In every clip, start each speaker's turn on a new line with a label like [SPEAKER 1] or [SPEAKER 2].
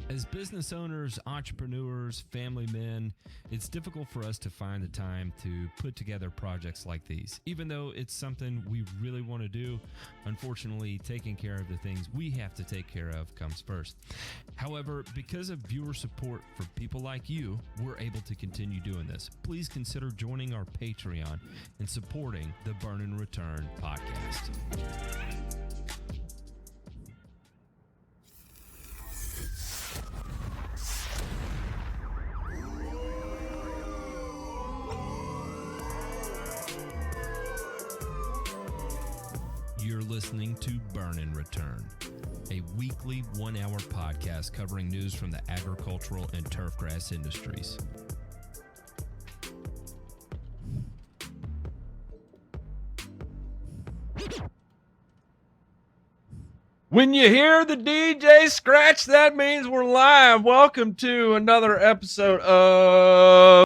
[SPEAKER 1] As business owners, entrepreneurs, family men, it's difficult for us to find the time to put together projects like these. Even though it's something we really want to do, unfortunately, taking care of the things we have to take care of comes first. However, because of viewer support for people like you, we're able to continue doing this. Please consider joining our Patreon and supporting the Burn and Return podcast. You're listening to Burn and Return, a weekly 1-hour podcast covering news from the agricultural and turfgrass industries.
[SPEAKER 2] When you hear the DJ scratch, that means we're live. Welcome to another episode of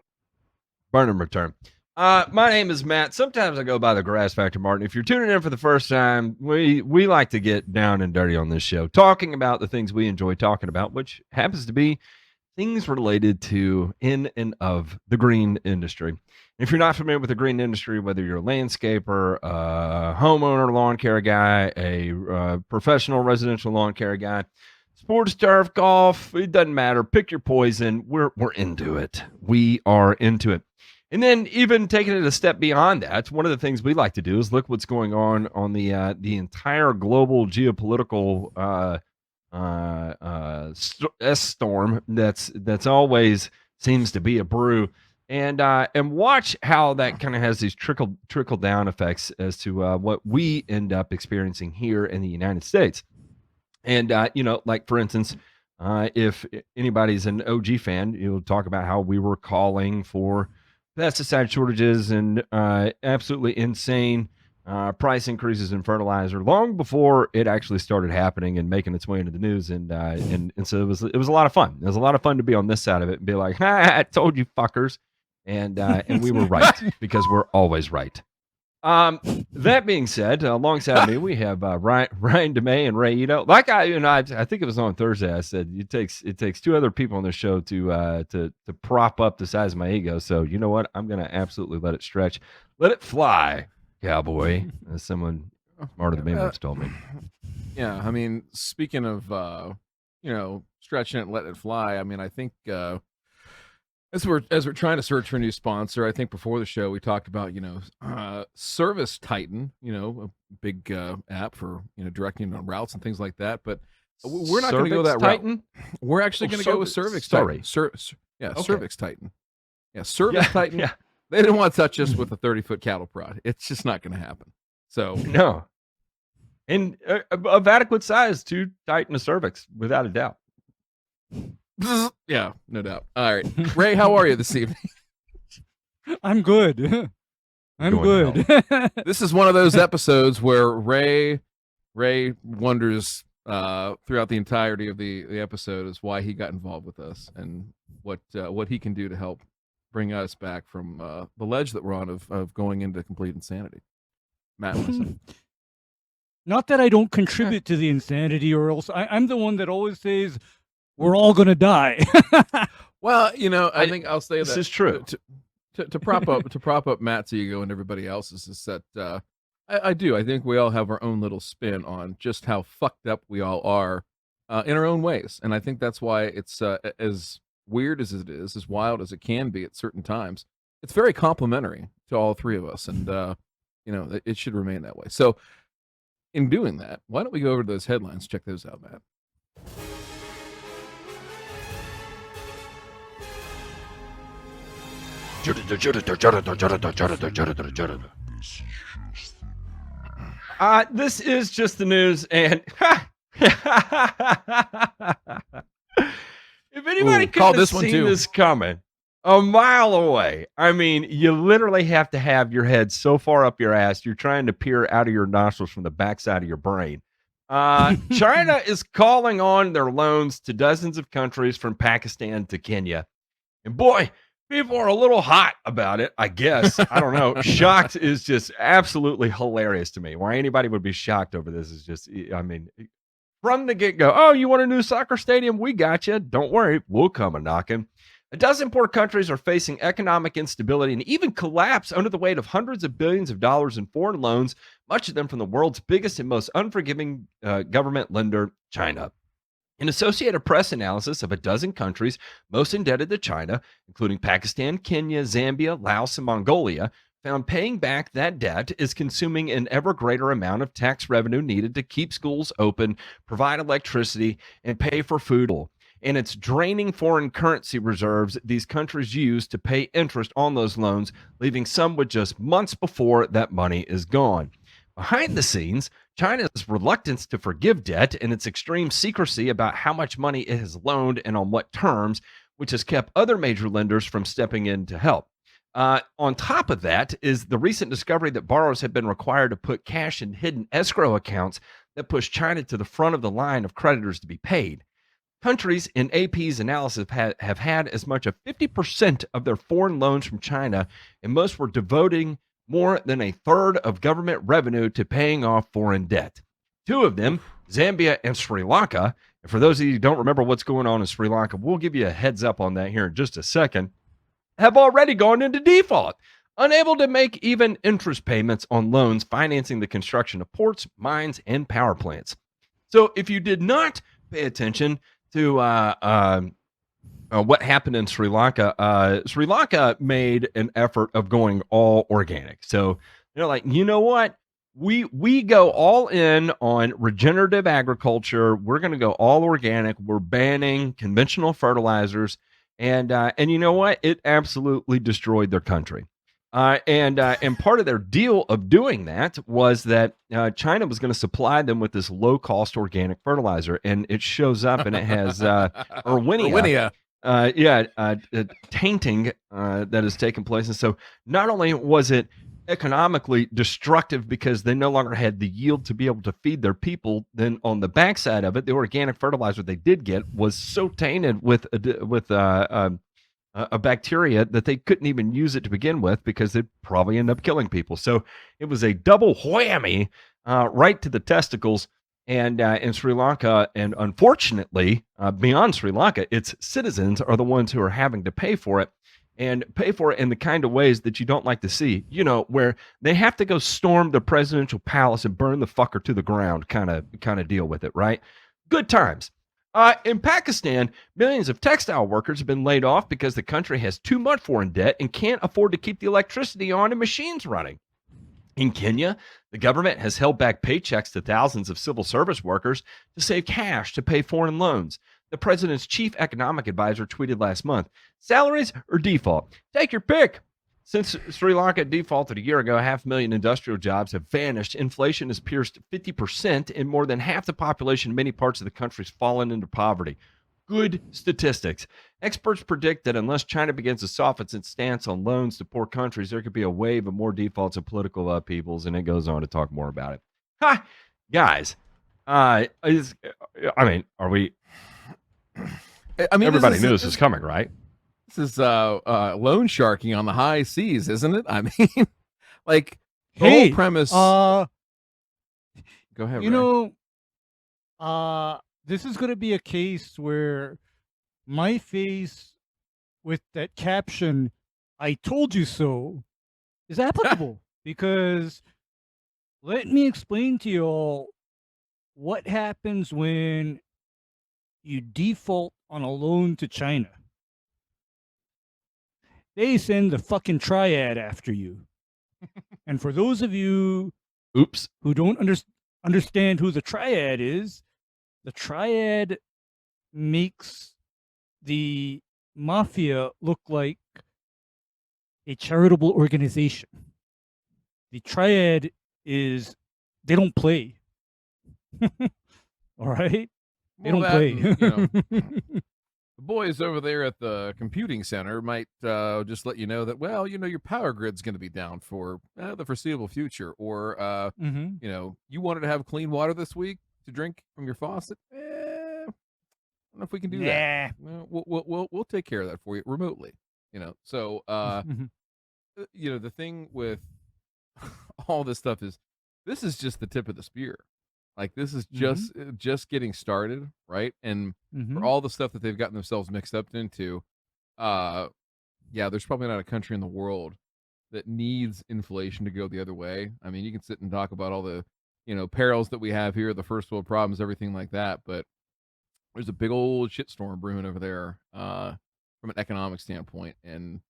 [SPEAKER 2] Burn and Return. My name is Matt. Sometimes I go by the Grass Factor Martin. If you're tuning in for the first time, we like to get down and dirty on this show, talking about the things we enjoy talking about, which happens to be things related to in and of the green industry. If you're not familiar with the green industry, whether you're a landscaper, a homeowner, lawn care guy, a professional residential lawn care guy, sports, turf, golf, it doesn't matter. Pick your poison. We're into it. We are into it. And then even taking it a step beyond that, one of the things we like to do is look what's going on the entire global geopolitical storm that's always seems to be a brew, and watch how that kind of has these trickle down effects as to what we end up experiencing here in the United States. And like for instance, if anybody's an OG fan, you'll talk about how we were calling for pesticide shortages and absolutely insane price increases in fertilizer long before it actually started happening and making its way into the news. And so it was a lot of fun. It was a lot of fun to be on this side of it and be like, I told you fuckers. And we were right because we're always right. That being said, alongside me, we have Ryan DeMay and Ray Ito. Like I think it was on Thursday. I said it takes two other people on the show to prop up the size of my ego. So you know what? I'm gonna absolutely let it stretch, let it fly, cowboy. As someone smarter than me once told me.
[SPEAKER 3] Yeah, I mean, speaking of stretching it, and letting it fly. I mean, I think. As we're trying to search for a new sponsor, I think before the show we talked about Service Titan, a big app for directing on routes and things like that. But we're not going to go that Titan? Route. We're actually going to go with Cervix Titan. Cervix Titan. Yeah, Service Titan. Yeah. They didn't want to touch us with a 30-foot cattle prod. It's just not going to happen. So
[SPEAKER 2] no, and of adequate size to tighten a cervix without a doubt.
[SPEAKER 3] Yeah, no doubt. All right, Ray, how are you this evening?
[SPEAKER 4] I'm good. I'm good.
[SPEAKER 3] This is one of those episodes where Ray wonders throughout the entirety of the episode is why he got involved with us and what he can do to help bring us back from the ledge that we're on of going into complete insanity. Matt, listen.
[SPEAKER 4] Not that I don't contribute to the insanity, or else I'm the one that always says, we're all going to die.
[SPEAKER 3] Well, I think I'll say
[SPEAKER 2] this is true.
[SPEAKER 3] To prop up Matt's ego and everybody else's is that I think we all have our own little spin on just how fucked up we all are in our own ways. And I think that's why it's as weird as it is, as wild as it can be at certain times. It's very complimentary to all three of us. And, it should remain that way. So in doing that, why don't we go over to those headlines? Check those out, Matt.
[SPEAKER 2] This is just the news, and if anybody could have seen this coming a mile away, I mean, you literally have to have your head so far up your ass, you're trying to peer out of your nostrils from the backside of your brain. China is calling on their loans to dozens of countries from Pakistan to Kenya. And boy, people are a little hot about it, I guess. I don't know. Shocked is just absolutely hilarious to me. Why anybody would be shocked over this is just, I mean, from the get-go. Oh, you want a new soccer stadium? We got you. Don't worry, we'll come a-knocking. A dozen poor countries are facing economic instability and even collapse under the weight of hundreds of billions of dollars in foreign loans, much of them from the world's biggest and most unforgiving government lender, China. An Associated Press analysis of a dozen countries most indebted to China, including Pakistan, Kenya, Zambia, Laos, and Mongolia, found paying back that debt is consuming an ever greater amount of tax revenue needed to keep schools open, provide electricity, and pay for food. And it's draining foreign currency reserves these countries use to pay interest on those loans, leaving some with just months before that money is gone. Behind the scenes, China's reluctance to forgive debt and its extreme secrecy about how much money it has loaned and on what terms, which has kept other major lenders from stepping in to help. On top of that is the recent discovery that borrowers have been required to put cash in hidden escrow accounts that push China to the front of the line of creditors to be paid. Countries in AP's analysis have had as much as 50% of their foreign loans from China, and most were devoting more than a third of government revenue to paying off foreign debt. Two of them, Zambia and Sri Lanka, and for those of you who don't remember what's going on in Sri Lanka, we'll give you a heads up on that here in just a second, have already gone into default, unable to make even interest payments on loans financing the construction of ports, mines, and power plants. So if you did not pay attention to what happened in Sri Lanka made an effort of going all organic. So they're like, you know what? We go all in on regenerative agriculture. We're going to go all organic. We're banning conventional fertilizers. And you know what? It absolutely destroyed their country. And part of their deal of doing that was that China was going to supply them with this low-cost organic fertilizer, and it shows up and it has Erwinia. Tainting that has taken place. And so not only was it economically destructive because they no longer had the yield to be able to feed their people, then on the backside of it, the organic fertilizer they did get was so tainted with a bacteria that they couldn't even use it to begin with because it'd probably end up killing people. So it was a double whammy right to the testicles. And in Sri Lanka, and unfortunately, beyond Sri Lanka, its citizens are the ones who are having to pay for it, and pay for it in the kind of ways that you don't like to see, you know, where they have to go storm the presidential palace and burn the fucker to the ground, kind of deal with it, right? Good times. In Pakistan, millions of textile workers have been laid off because the country has too much foreign debt and can't afford to keep the electricity on and machines running. In Kenya, the government has held back paychecks to thousands of civil service workers to save cash to pay foreign loans. The president's chief economic advisor tweeted last month, salaries or default? Take your pick. Since Sri Lanka defaulted a year ago, 500,000 industrial jobs have vanished. Inflation has pierced 50%, and more than half the population in many parts of the country has fallen into poverty. Good statistics. Experts predict that unless China begins to soften its stance on loans to poor countries, there could be a wave of more defaults and political upheavals, and it goes on to talk more about it. Ha! Guys, are we... I mean, everybody knew this was coming, right?
[SPEAKER 3] This is loan sharking on the high seas, isn't it? I mean, like, the
[SPEAKER 4] Hey,
[SPEAKER 3] whole premise. Go ahead,
[SPEAKER 4] you
[SPEAKER 3] Ray.
[SPEAKER 4] know, this is going to be a case where my face with that caption, "I told you so," is applicable because let me explain to you all what happens when you default on a loan to China. They send the fucking triad after you. And for those of you who don't understand who the triad is, the triad makes the mafia look like a charitable organization. The triad is, they don't play. All right? They don't play.
[SPEAKER 3] The boys over there at the computing center might just let you know that, well, you know, your power grid's going to be down for the foreseeable future. Or, you know, you wanted to have clean water this week to drink from your faucet. I don't know if we can do that. We'll take care of that for you remotely. You know, so you know, the thing with all this stuff is, this is just the tip of the spear. Like this is just getting started, right? And for all the stuff that they've gotten themselves mixed up into, yeah, there's probably not a country in the world that needs inflation to go the other way. I mean, you can sit and talk about all the, perils that we have here, the first world problems, everything like that, but there's a big old shitstorm brewing over there from an economic standpoint. And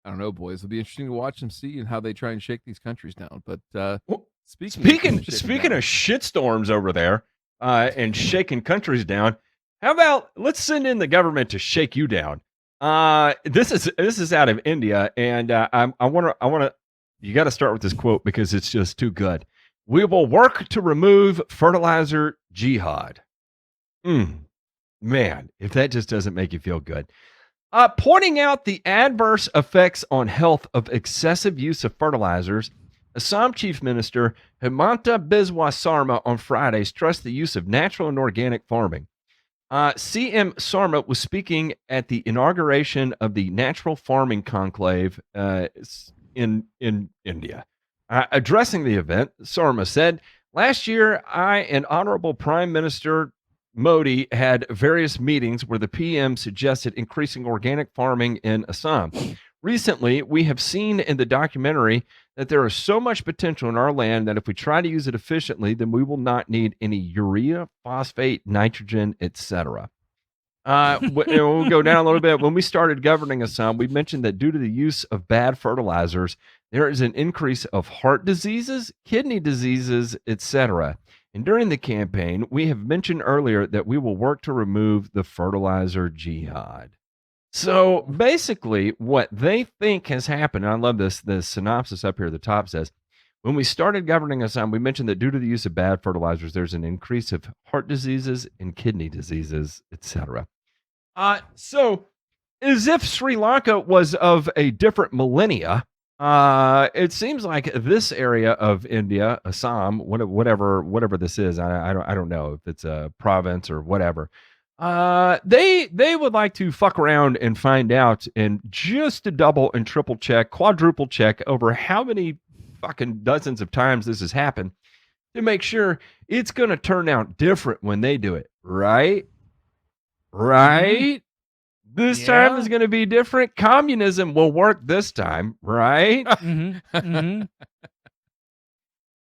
[SPEAKER 3] I don't know, boys, it'll be interesting to watch and see and how they try and shake these countries down. But speaking
[SPEAKER 2] of shitstorms over there and shaking countries down, how about let's send in the government to shake you down? This is out of India, and I want to. You got to start with this quote because it's just too good. We will work to remove fertilizer jihad. Man, if that just doesn't make you feel good. Pointing out the adverse effects on health of excessive use of fertilizers, Assam Chief Minister Himanta Biswa Sarma on Friday stressed the use of natural and organic farming. CM Sarma was speaking at the inauguration of the Natural Farming Conclave in India. Addressing the event, Sarma said, "Last year, I and Honorable Prime Minister Modi had various meetings where the PM suggested increasing organic farming in Assam. Recently, we have seen in the documentary that there is so much potential in our land that if we try to use it efficiently, then we will not need any urea, phosphate, nitrogen, etc." We'll go down a little bit. When we started governing Assam, we mentioned that due to the use of bad fertilizers, there is an increase of heart diseases, kidney diseases, etc. And during the campaign, we have mentioned earlier that we will work to remove the fertilizer jihad. So basically, what they think has happened, and I love this, the synopsis up here at the top says, when we started governing Assam, we mentioned that due to the use of bad fertilizers, there's an increase of heart diseases and kidney diseases, etc. So as if Sri Lanka was of a different millennia, it seems like this area of India, Assam, whatever this is, I don't know if it's a province or whatever. They would like to fuck around and find out and just to double and triple check, quadruple check over how many fucking dozens of times this has happened to make sure it's going to turn out different when they do it. Right? This time is going to be different. Communism will work this time, right?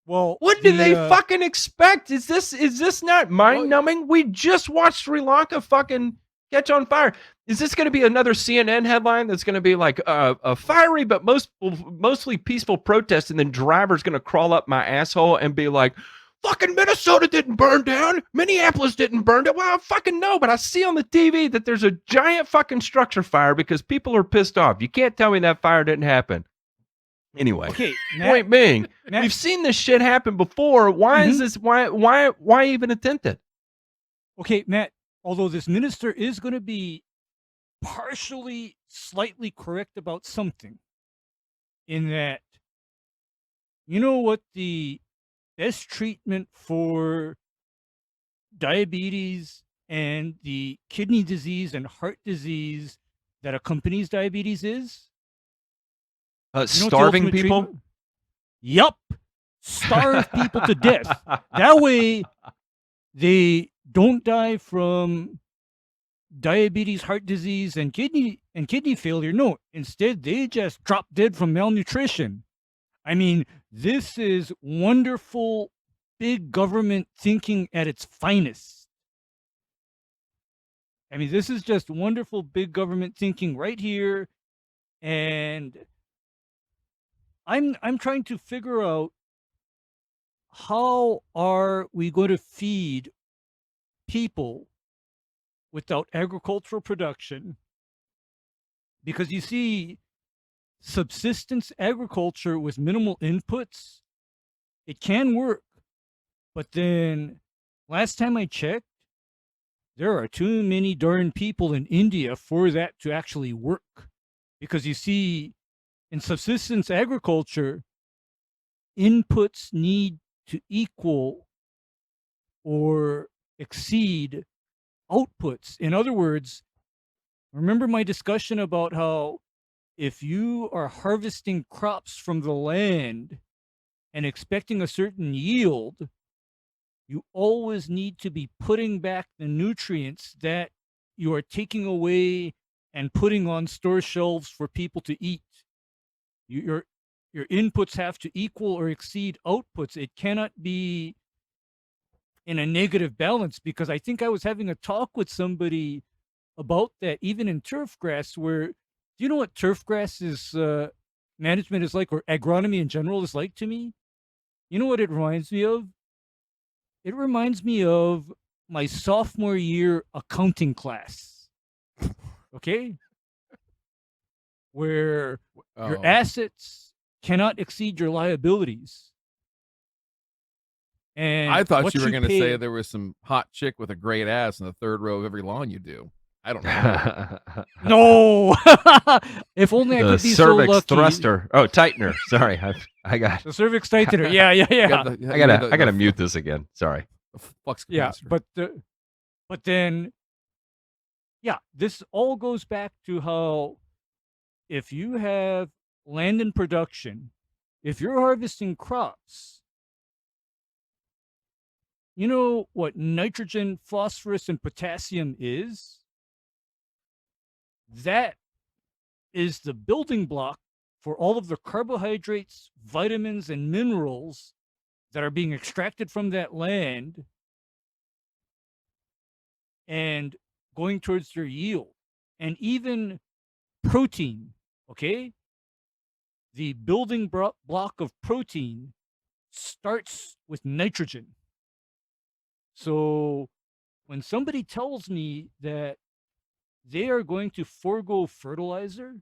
[SPEAKER 4] Well,
[SPEAKER 2] what do they fucking expect? Is this not mind-numbing? We just watched Sri Lanka fucking catch on fire. Is this going to be another CNN headline that's going to be like a fiery but mostly peaceful protest, and then driver's going to crawl up my asshole and be like, fucking Minnesota didn't burn down. Minneapolis didn't burn down. Well, I fucking know, but I see on the TV that there's a giant fucking structure fire because people are pissed off. You can't tell me that fire didn't happen. Anyway, point being, we've seen this shit happen before. Why is this? Why even attempt it?
[SPEAKER 4] Okay, Matt, although this minister is going to be partially slightly correct about something, in that, you know what the best treatment for diabetes and the kidney disease and heart disease that accompanies diabetes is?
[SPEAKER 2] Starving people?
[SPEAKER 4] Yup. Starve people to death. That way, they don't die from diabetes, heart disease, and kidney failure. No, instead, they just drop dead from malnutrition. I mean, this is wonderful big government thinking at its finest. I mean, this is just wonderful big government thinking right here. And I'm trying to figure out, how are we going to feed people without agricultural production? Because you see, subsistence agriculture with minimal inputs, it can work. But then last time I checked, there are too many darn people in India for that to actually work. Because you see, in subsistence agriculture, inputs need to equal or exceed outputs. In other words, remember my discussion about how if you are harvesting crops from the land and expecting a certain yield, you always need to be putting back the nutrients that you are taking away and putting on store shelves for people to eat. Your inputs have to equal or exceed outputs. It cannot be in a negative balance, because I think I was having a talk with somebody about that, even in turfgrass, where, do you know what turfgrass is management is like, or agronomy in general is like to me? You know what it reminds me of? It reminds me of my sophomore year accounting class. Okay? Where your assets cannot exceed your liabilities. And
[SPEAKER 3] I thought
[SPEAKER 4] what
[SPEAKER 3] you were going to
[SPEAKER 4] pay-
[SPEAKER 3] say there was some hot chick with a great ass in the third row of every lawn you do. I don't know.
[SPEAKER 4] No. If only I
[SPEAKER 2] The
[SPEAKER 4] could be so
[SPEAKER 2] cervix
[SPEAKER 4] lucky.
[SPEAKER 2] thruster. Oh, tightener. Sorry, I got.
[SPEAKER 4] The cervix tightener. Yeah.
[SPEAKER 2] I gotta mute this again. Sorry.
[SPEAKER 3] Flux
[SPEAKER 4] Yeah,
[SPEAKER 3] capacitor.
[SPEAKER 4] but then, yeah, this all goes back to how, if you have land in production, if you're harvesting crops, you know what nitrogen, phosphorus, and potassium is? That is the building block for all of the carbohydrates, vitamins, and minerals that are being extracted from that land and going towards their yield. And even protein, okay? The building block of protein starts with nitrogen. So when somebody tells me that they are going to forego fertilizer,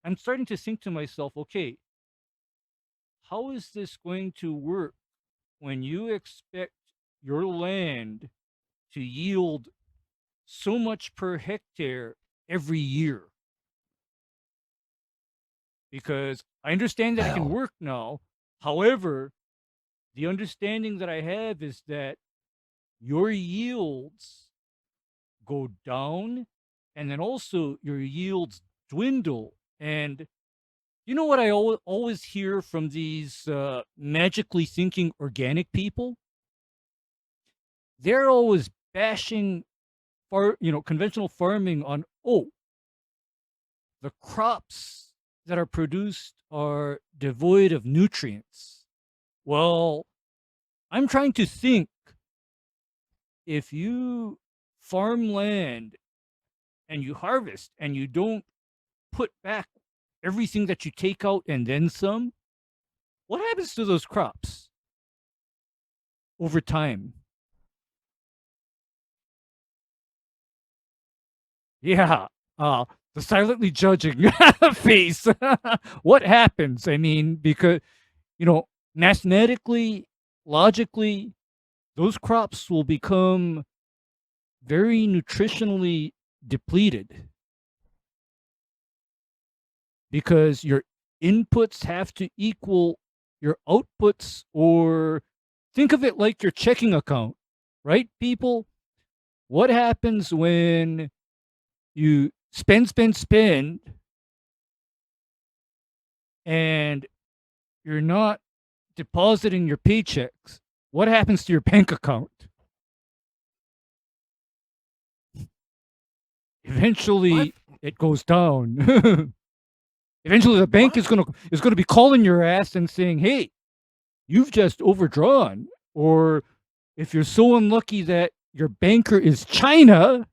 [SPEAKER 4] I'm starting to think to myself, okay, how is this going to work when you expect your land to yield so much per hectare every year? Because I understand that it can work now. However, the understanding that I have is that your yields go down, and then also your yields dwindle. And you know what I always hear from these magically thinking organic people? They're always bashing conventional farming on, the crops that are produced are devoid of nutrients. Well, I'm trying to think, if you farm land and you harvest and you don't put back everything that you take out and then some, what happens to those crops over time? Yeah, the silently judging face. What happens? I mean, because, mathematically, logically, those crops will become very nutritionally depleted, because your inputs have to equal your outputs, or think of it like your checking account, right, people? What happens when you spend, and you're not depositing your paychecks? What happens to your bank account? Eventually, it goes down. Eventually, the bank is gonna be calling your ass and saying, "Hey, you've just overdrawn." Or if you're so unlucky that your banker is China,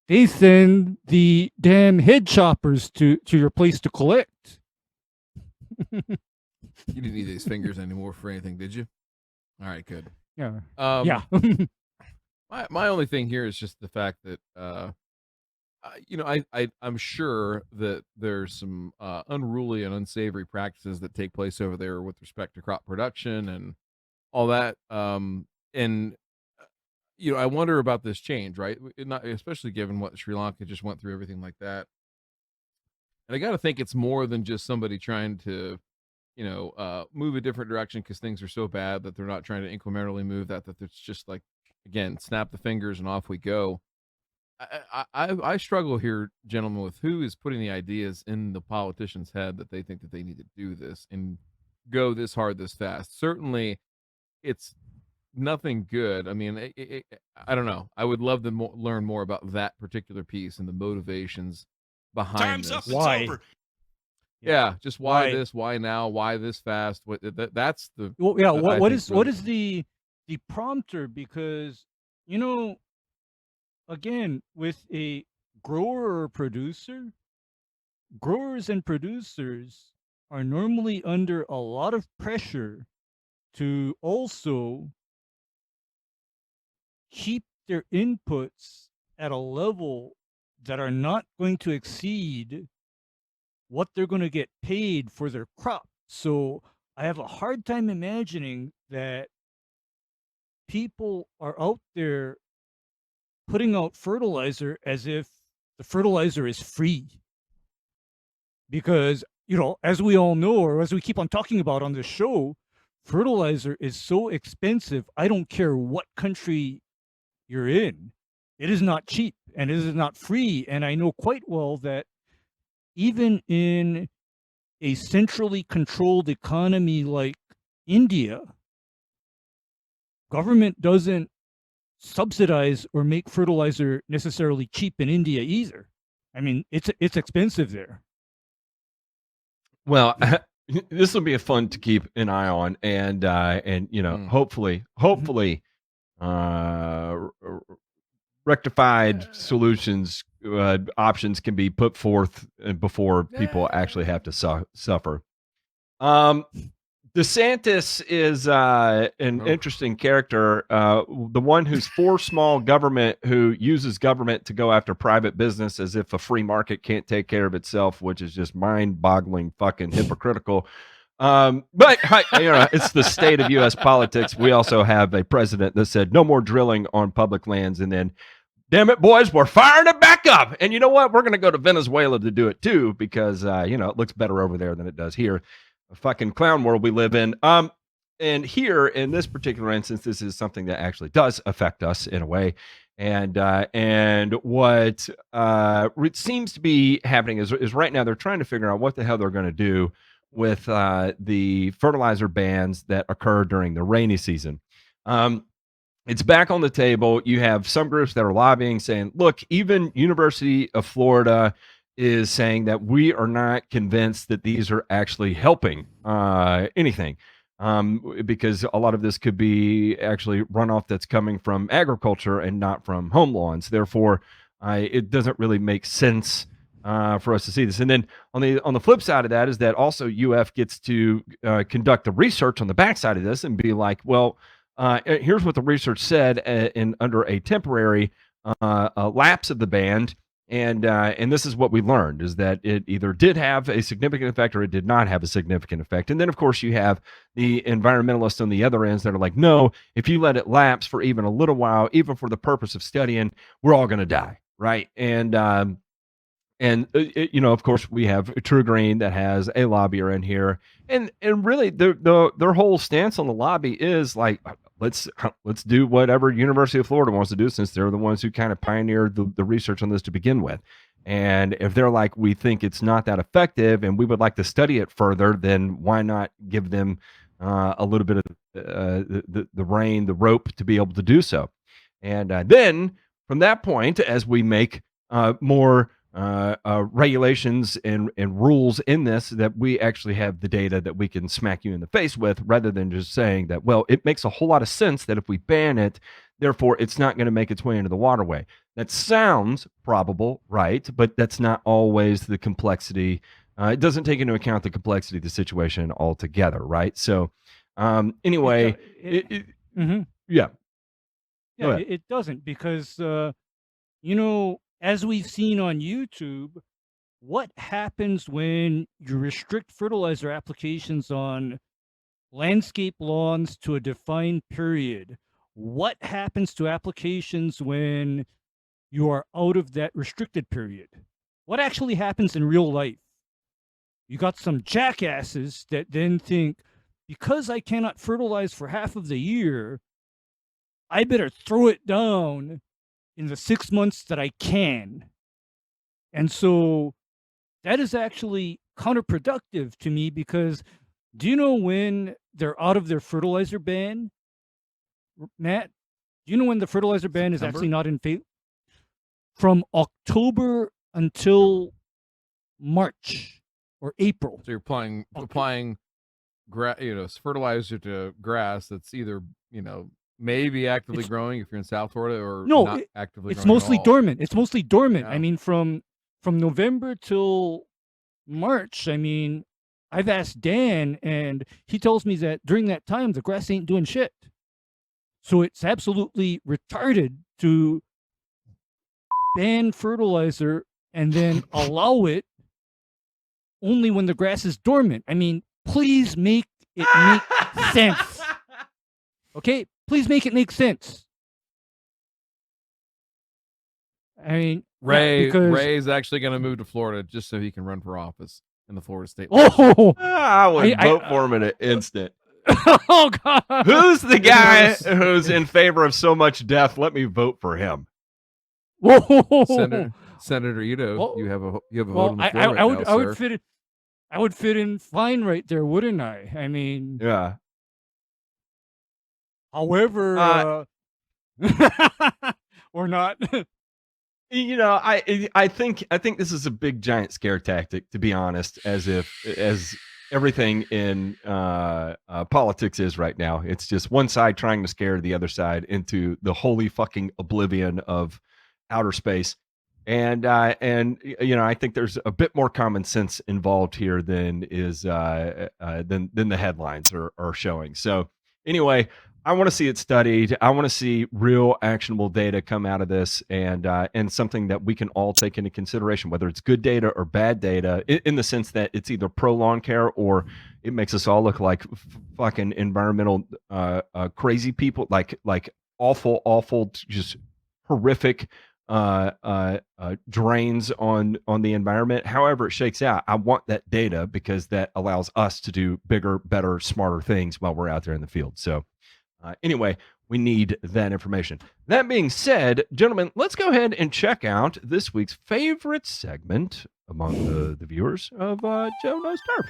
[SPEAKER 4] they send the damn head choppers to your place to collect.
[SPEAKER 3] You didn't need these fingers anymore for anything, did you? All right, good.
[SPEAKER 4] Yeah.
[SPEAKER 3] Yeah. My only thing here is just the fact that I'm sure that there's some unruly and unsavory practices that take place over there with respect to crop production and all that. I wonder about this change, right? Especially given what Sri Lanka just went through, everything like that. And I got to think it's more than just somebody trying to, move a different direction because things are so bad that they're not trying to incrementally move that it's just like, again, snap the fingers and off we go. I struggle here, gentlemen, with who is putting the ideas in the politicians' head that they think that they need to do this. And go this hard this fast. Certainly, it's nothing good. I mean, I don't know. I would love to learn more about that particular piece and the motivations behind
[SPEAKER 1] Time's
[SPEAKER 3] this.
[SPEAKER 1] up. It's
[SPEAKER 4] Why?
[SPEAKER 1] over.
[SPEAKER 3] Yeah, just why
[SPEAKER 4] Why?
[SPEAKER 3] this? Why now? Why this fast? That's the
[SPEAKER 4] Well, yeah.
[SPEAKER 3] I
[SPEAKER 4] What
[SPEAKER 3] think
[SPEAKER 4] is
[SPEAKER 3] really-
[SPEAKER 4] what is the prompter? Because again, with a grower or producer, growers and producers are normally under a lot of pressure to also keep their inputs at a level that are not going to exceed what they're going to get paid for their crop. So I have a hard time imagining that people are out there putting out fertilizer as if the fertilizer is free. Because, as we all know, or as we keep on talking about on this show, fertilizer is so expensive. I don't care what country you're in. It is not cheap and it is not free. And I know quite well that even in a centrally controlled economy like India, government doesn't subsidize or make fertilizer necessarily cheap in India either. I mean, it's expensive there.
[SPEAKER 2] Well, this will be fun to keep an eye on, and hopefully, rectified solutions, options can be put forth before people actually have to suffer. DeSantis is an interesting character. The one who's for small government, who uses government to go after private business as if a free market can't take care of itself, which is just mind-boggling, fucking hypocritical. But it's the state of U.S. politics. We also have a president that said no more drilling on public lands, and then, damn it, boys, we're firing it back up. And you know what? We're going to go to Venezuela to do it too, because it looks better over there than it does here. A fucking clown world we live in. And here in this particular instance, this is something that actually does affect us in a way. And what seems to be happening is right now they're trying to figure out what the hell they're going to do with the fertilizer bans that occur during the rainy season. It's back on the table. You have some groups that are lobbying, saying, look, even University of Florida is saying that we are not convinced that these are actually helping anything, because a lot of this could be actually runoff that's coming from agriculture and not from home lawns. Therefore, it doesn't really make sense for us to see this. And then on the flip side of that is that also UF gets to conduct the research on the backside of this and be like, well, here's what the research said under a temporary lapse of the ban. And this is what we learned, is that it either did have a significant effect or it did not have a significant effect. And then, of course, you have the environmentalists on the other ends that are like, no, if you let it lapse for even a little while, even for the purpose of studying, we're all going to die, right? And of course, we have True Green that has a lobbyer in here, and really their whole stance on the lobby is like, let's do whatever University of Florida wants to do, since they're the ones who kind of pioneered the research on this to begin with. And if they're like, we think it's not that effective and we would like to study it further, then why not give them a little bit of the rope to be able to do so? And then from that point, as we make more regulations and rules in this, that we actually have the data that we can smack you in the face with, rather than just saying that, well, it makes a whole lot of sense that if we ban it, therefore it's not going to make its way into the waterway. That sounds probable, right? But that's not always the complexity. It doesn't take into account the complexity of the situation altogether, right? So anyway, yeah.
[SPEAKER 4] Yeah, it doesn't, because as we've seen on YouTube, what happens when you restrict fertilizer applications on landscape lawns to a defined period? What happens to applications when you are out of that restricted period? What actually happens in real life? You got some jackasses that then think, because I cannot fertilize for half of the year, I better throw it down in the 6 months that I can. And so that is actually counterproductive to me, because Do you know when they're out of their fertilizer ban? Matt, do you know when the fertilizer ban is actually not in phase? From October until March or April.
[SPEAKER 3] So you're applying fertilizer to grass that's either, maybe actively growing if you're in South Florida or not actively growing.
[SPEAKER 4] It's mostly dormant. It's mostly dormant.
[SPEAKER 3] Yeah.
[SPEAKER 4] I mean, from November till March, I mean, I've asked Dan, and he tells me that during that time, the grass ain't doing shit. So it's absolutely retarded to ban fertilizer and then allow it only when the grass is dormant. I mean, please make it make sense. Okay? Please make it make sense. I mean,
[SPEAKER 3] Ray's actually going to move to Florida just so he can run for office in the Florida State.
[SPEAKER 4] Oh,
[SPEAKER 2] I would vote for him in an instant.
[SPEAKER 4] Oh God!
[SPEAKER 2] Who's the guy who's in favor of so much death? Let me vote for him.
[SPEAKER 3] Whoa. Senator Ito, you have a vote on the floor right now,
[SPEAKER 4] I would fit it. I would fit in fine right there, wouldn't I? I mean,
[SPEAKER 2] yeah.
[SPEAKER 4] However, or not.
[SPEAKER 2] I think this is a big giant scare tactic, to be honest, as everything in politics is right now. It's just one side trying to scare the other side into the holy fucking oblivion of outer space. And I think there's a bit more common sense involved here than the headlines are showing. So anyway, I want to see it studied. I want to see real actionable data come out of this, and something that we can all take into consideration, whether it's good data or bad data, in the sense that it's either pro lawn care or it makes us all look like fucking environmental crazy people, like awful, just horrific drains on the environment. However it shakes out, I want that data because that allows us to do bigger, better, smarter things while we're out there in the field. So anyway, we need that information. That being said, gentlemen, let's go ahead and check out this week's favorite segment among the viewers of Joe Knows Turf.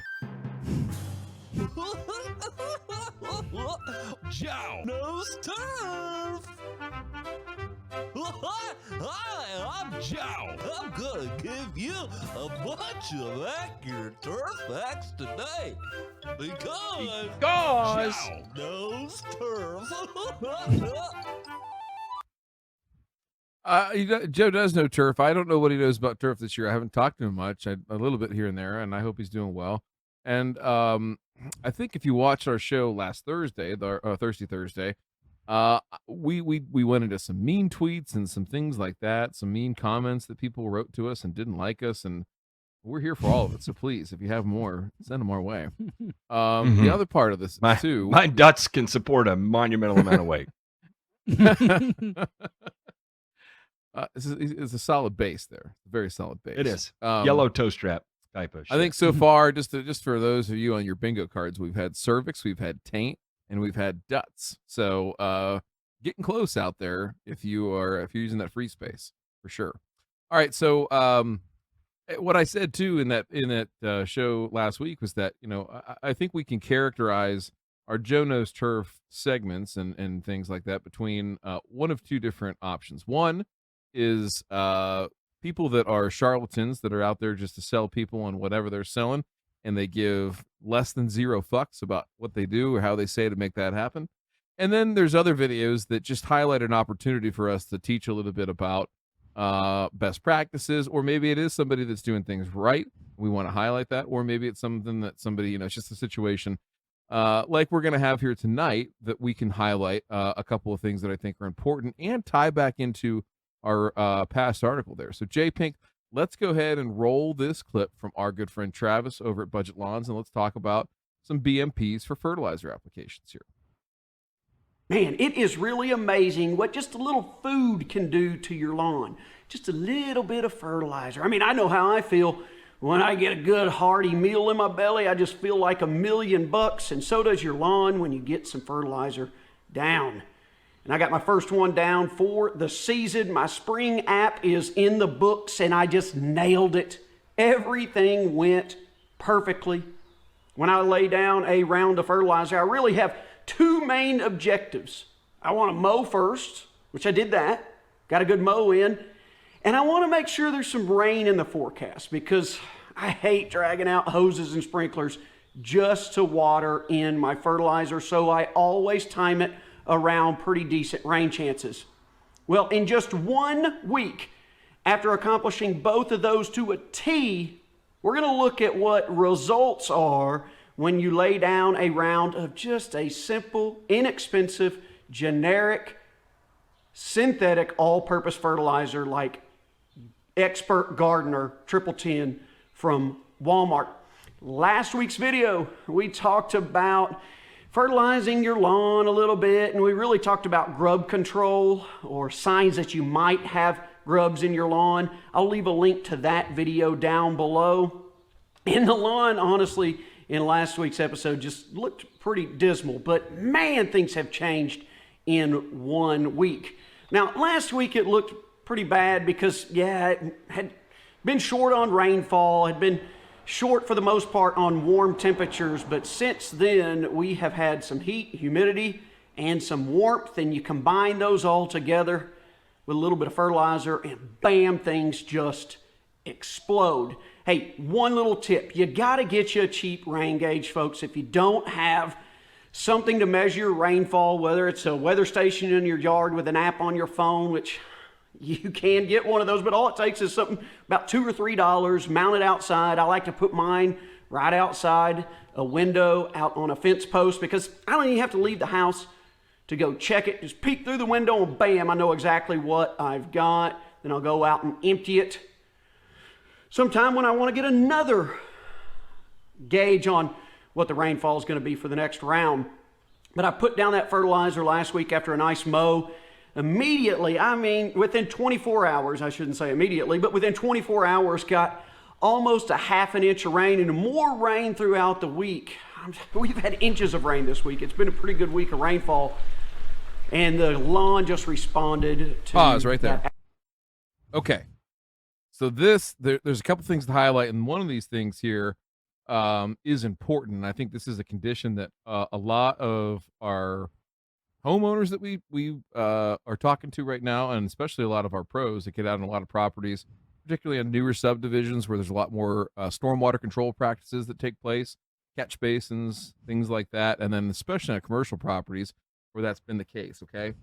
[SPEAKER 5] Joe Knows Turf. Hi, I'm Joe. I'm gonna give you a bunch of accurate turf facts today because Joe knows turf.
[SPEAKER 3] Joe does know turf. I don't know what he knows about turf this year. I haven't talked to him much. A little bit here and there, and I hope he's doing well. And I think if you watched our show last Thursday, Thursday, we went into some mean tweets and some things like that, some mean comments that people wrote to us and didn't like us, and we're here for all of it. So please, if you have more, send them our way. The other part of this too,
[SPEAKER 2] my guts can support a monumental amount of weight.
[SPEAKER 3] It's a solid base there, very solid base.
[SPEAKER 2] It is yellow toe strap type of shit.
[SPEAKER 3] I think so far, just for those of you on your bingo cards, we've had cervix, we've had taint, and we've had duts. So getting close out there if you're using that free space for sure. All right, so what I said too in that show last week was that I think we can characterize our Joe Knows Turf segments and things like that between one of two different options. One is people that are charlatans that are out there just to sell people on whatever they're selling, and they give less than zero fucks about what they do or how they say to make that happen. And then there's other videos that just highlight an opportunity for us to teach a little bit about best practices, or maybe it is somebody that's doing things right. We want to highlight that, or maybe it's something that somebody, it's just a situation like we're going to have here tonight that we can highlight a couple of things that I think are important and tie back into our past article there. So Jay Pink, let's go ahead and roll this clip from our good friend Travis over at Budget Lawns, and let's talk about some BMPs for fertilizer applications here.
[SPEAKER 6] Man, it is really amazing what just a little food can do to your lawn. Just a little bit of fertilizer. I mean, I know how I feel when I get a good hearty meal in my belly. I just feel like $1,000,000, and so does your lawn when you get some fertilizer down. And I got my first one down for the season. My spring app is in the books, and I just nailed it. Everything went perfectly when I lay down a round of fertilizer, I really have two main objectives. I want to mow first, which I did that, got a good mow in, and I want to make sure there's some rain in the forecast because I hate dragging out hoses and sprinklers just to water in my fertilizer, so I always time it around pretty decent rain chances. Well, in just 1 week, after accomplishing both of those to a T, we're going to look at what results are when you lay down a round of just a simple, inexpensive, generic, synthetic, all-purpose fertilizer like Expert Gardener 1010 from Walmart. Last week's video, we talked about fertilizing your lawn a little bit, and we really talked about grub control or signs that you might have grubs in your lawn. I'll leave a link to that video down below. And the lawn, honestly, in last week's episode just looked pretty dismal, but man, things have changed in 1 week. Now, last week it looked pretty bad because, yeah, it had been short on rainfall, had been short for the most part on warm temperatures, but since then we have had some heat, humidity, and some warmth, and you combine those all together with a little bit of fertilizer and bam, things just explode. Hey, one little tip, you gotta get you a cheap rain gauge, folks. If you don't have something to measure your rainfall, whether it's a weather station in your yard with an app on your phone, which you can get one of those, but all it takes is something about $2 or $3 mounted outside. I like to put mine right outside a window out on a fence post because I don't even have to leave the house to go check it. Just peek through the window and bam, I know exactly what I've got. Then I'll go out and empty it. Sometime when I want to get another gauge on what the rainfall is going to be for the next round. But I put down that fertilizer last week after a nice mow. Immediately, I mean, within 24 hours, I shouldn't say immediately, but within 24 hours, got almost a ½ an inch of rain and more rain throughout the week. We've had inches of rain this week. It's been a pretty good week of rainfall. And the lawn just responded to...
[SPEAKER 3] Pause right there. Okay. So there's a couple things to highlight, and one of these things here is important. I think this is a condition that a lot of our homeowners that we are talking to right now, and especially a lot of our pros that get out on a lot of properties, particularly on newer subdivisions where there's a lot more stormwater control practices that take place, catch basins, things like that, and then especially on commercial properties where that's been the case, okay?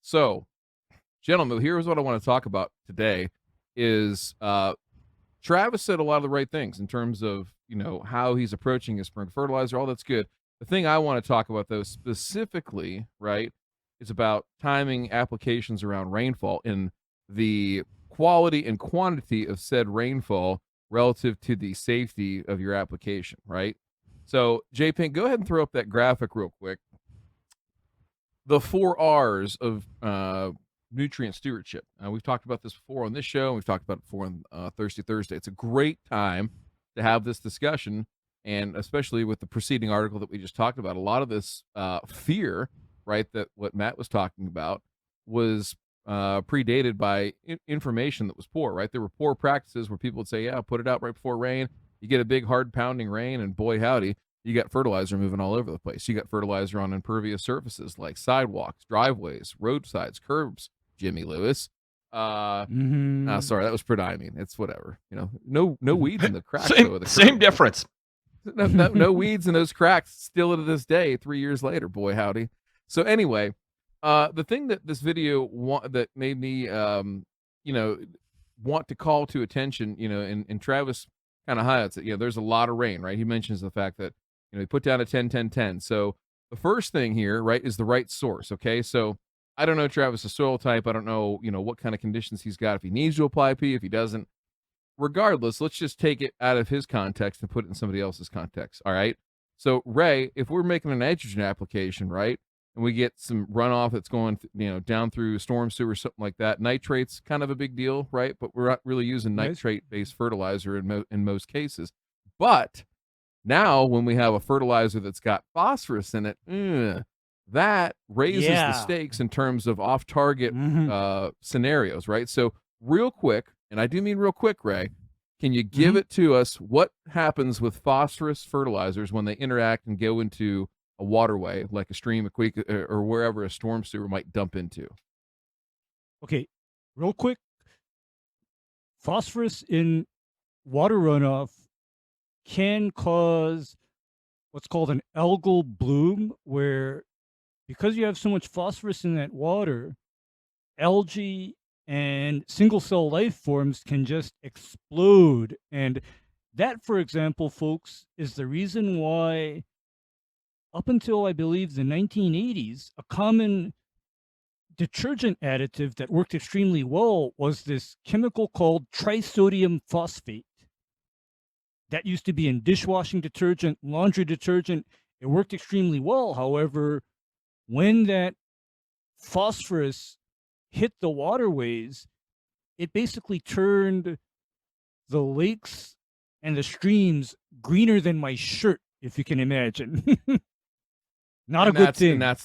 [SPEAKER 3] So, gentlemen, here's what I want to talk about today is Travis said a lot of the right things in terms of, you know, how he's approaching his spring fertilizer, all that's good. The thing I want to talk about, though, specifically, right, is about timing applications around rainfall and the quality and quantity of said rainfall relative to the safety of your application, right? So, J-Pink, go ahead and throw up that graphic real quick. The 4 R's of nutrient stewardship. We've talked about this before on this show, and we've talked about it before on Thirsty Thursday. It's a great time to have this discussion, and especially with the preceding article that we just talked about. A lot of this fear, right, that what Matt was talking about was predated by information that was poor, right? There were poor practices where people would say, yeah, put it out right before rain. You get a big, hard pounding rain, and boy, howdy, you got fertilizer moving all over the place. You got fertilizer on impervious surfaces like sidewalks, driveways, roadsides, curbs, Jimmy Lewis. Sorry, that was predominant. It's whatever. You know, no weeds in the cracks.
[SPEAKER 2] Same difference.
[SPEAKER 3] No weeds in those cracks still to this day, 3 years later, boy, howdy. So anyway, the thing that this video that made me, want to call to attention, and Travis kind of highlights it. There's a lot of rain, right? He mentions the fact that, he put down a 10-10-10. So the first thing here, right, is the right source. Okay. So I don't know Travis's soil type. I don't know, what kind of conditions he's got. If he needs to apply P, if he doesn't, regardless, let's just take it out of his context and put it in somebody else's context. All right. So Ray, if we're making a nitrogen application, right, and we get some runoff that's going, down through storm sewer, something like that, nitrate's kind of a big deal, right? But we're not really using nitrate-based fertilizer in most cases. But now when we have a fertilizer that's got phosphorus in it, that raises the stakes in terms of off-target scenarios, right? So real quick, and I do mean real quick, Ray, Can you give it to us? What happens with phosphorus fertilizers when they interact and go into a waterway, like a stream, a creek, or wherever a storm sewer might dump into?
[SPEAKER 4] Okay, real quick. Phosphorus in water runoff can cause what's called an algal bloom, where because you have so much phosphorus in that water, algae and single cell life forms can just explode. And that, for example, folks, is the reason why up until I believe the 1980s, a common detergent additive that worked extremely well was this chemical called trisodium phosphate. That used to be in dishwashing detergent, laundry detergent. It worked extremely well. However, when that phosphorus hit the waterways, it basically turned the lakes and the streams greener than my shirt, if you can imagine. Not a good thing.
[SPEAKER 3] And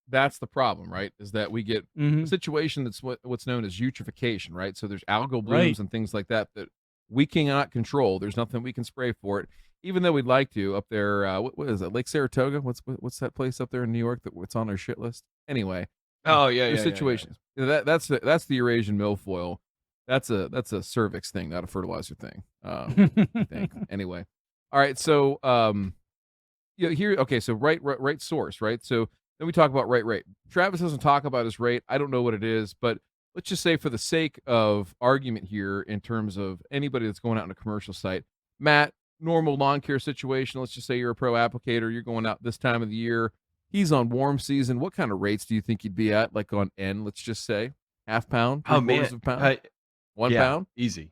[SPEAKER 3] that's the problem, right? Is that we get a situation that's what's known as eutrophication, right? So there's algal blooms and things like that we cannot control. There's nothing we can spray for it, even though we'd like to. Up there, what is it? Lake Saratoga? What's that place up there in New York that's on our shit list? Anyway.
[SPEAKER 2] Oh yeah,
[SPEAKER 3] situations. Yeah. That's the Eurasian milfoil. That's a cervix thing, not a fertilizer thing. I think. Anyway, all right. So here. Okay. So right source, right. So then we talk about right rate. Travis doesn't talk about his rate. I don't know what it is, but let's just say for the sake of argument here, in terms of anybody that's going out on a commercial site, Matt, normal lawn care situation. Let's just say you're a pro applicator. You're going out this time of the year. He's on warm season. What kind of rates do you think you'd be at? Like on N, let's just say half pound, three-quarters of a pound, 1 pound?
[SPEAKER 2] Easy.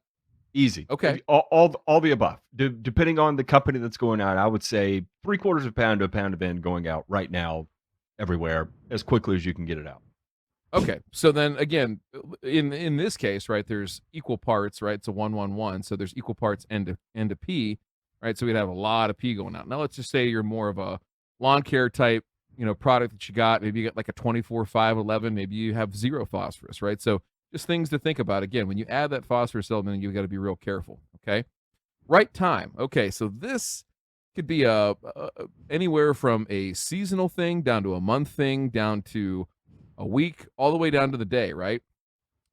[SPEAKER 3] Okay.
[SPEAKER 2] All the above. Depending on the company that's going out, I would say 3/4 of a pound to a pound of N going out right now everywhere as quickly as you can get it out.
[SPEAKER 3] Okay. So then again, in this case, right, there's equal parts, right? It's a 1-1-1. So there's equal parts N to P, right? So we'd have a lot of P going out. Now let's just say you're more of a lawn care type, product that you got. Maybe you got like a 24-5-11. Maybe you have 0 phosphorus, right? So just things to think about. Again, when you add that phosphorus element, you've got to be real careful. Okay. Right time. Okay. So this could be anywhere from a seasonal thing down to a month thing, down to a week, all the way down to the day, right?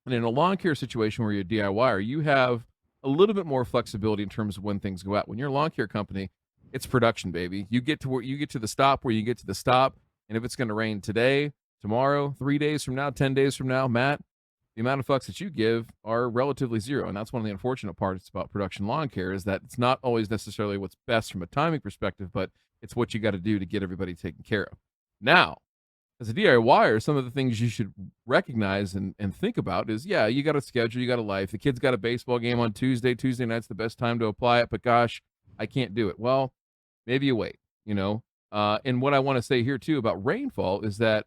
[SPEAKER 3] And in a lawn care situation where you're a DIYer, you have a little bit more flexibility in terms of when things go out. When you're a lawn care company, it's production, baby. You get to the stop where you get to the stop, and if it's going to rain today, tomorrow, 3 days from now, 10 days from now, Matt, the amount of fucks that you give are relatively zero. And that's one of the unfortunate parts about production lawn care, is that it's not always necessarily what's best from a timing perspective, but it's what you got to do to get everybody taken care of. Now, as a DIYer, some of the things you should recognize and think about is, yeah, you got a schedule, you got a life. The kid's got a baseball game on Tuesday. Tuesday night's the best time to apply it, but gosh, I can't do it. Well, maybe you wait, And what I want to say here, too, about rainfall is that,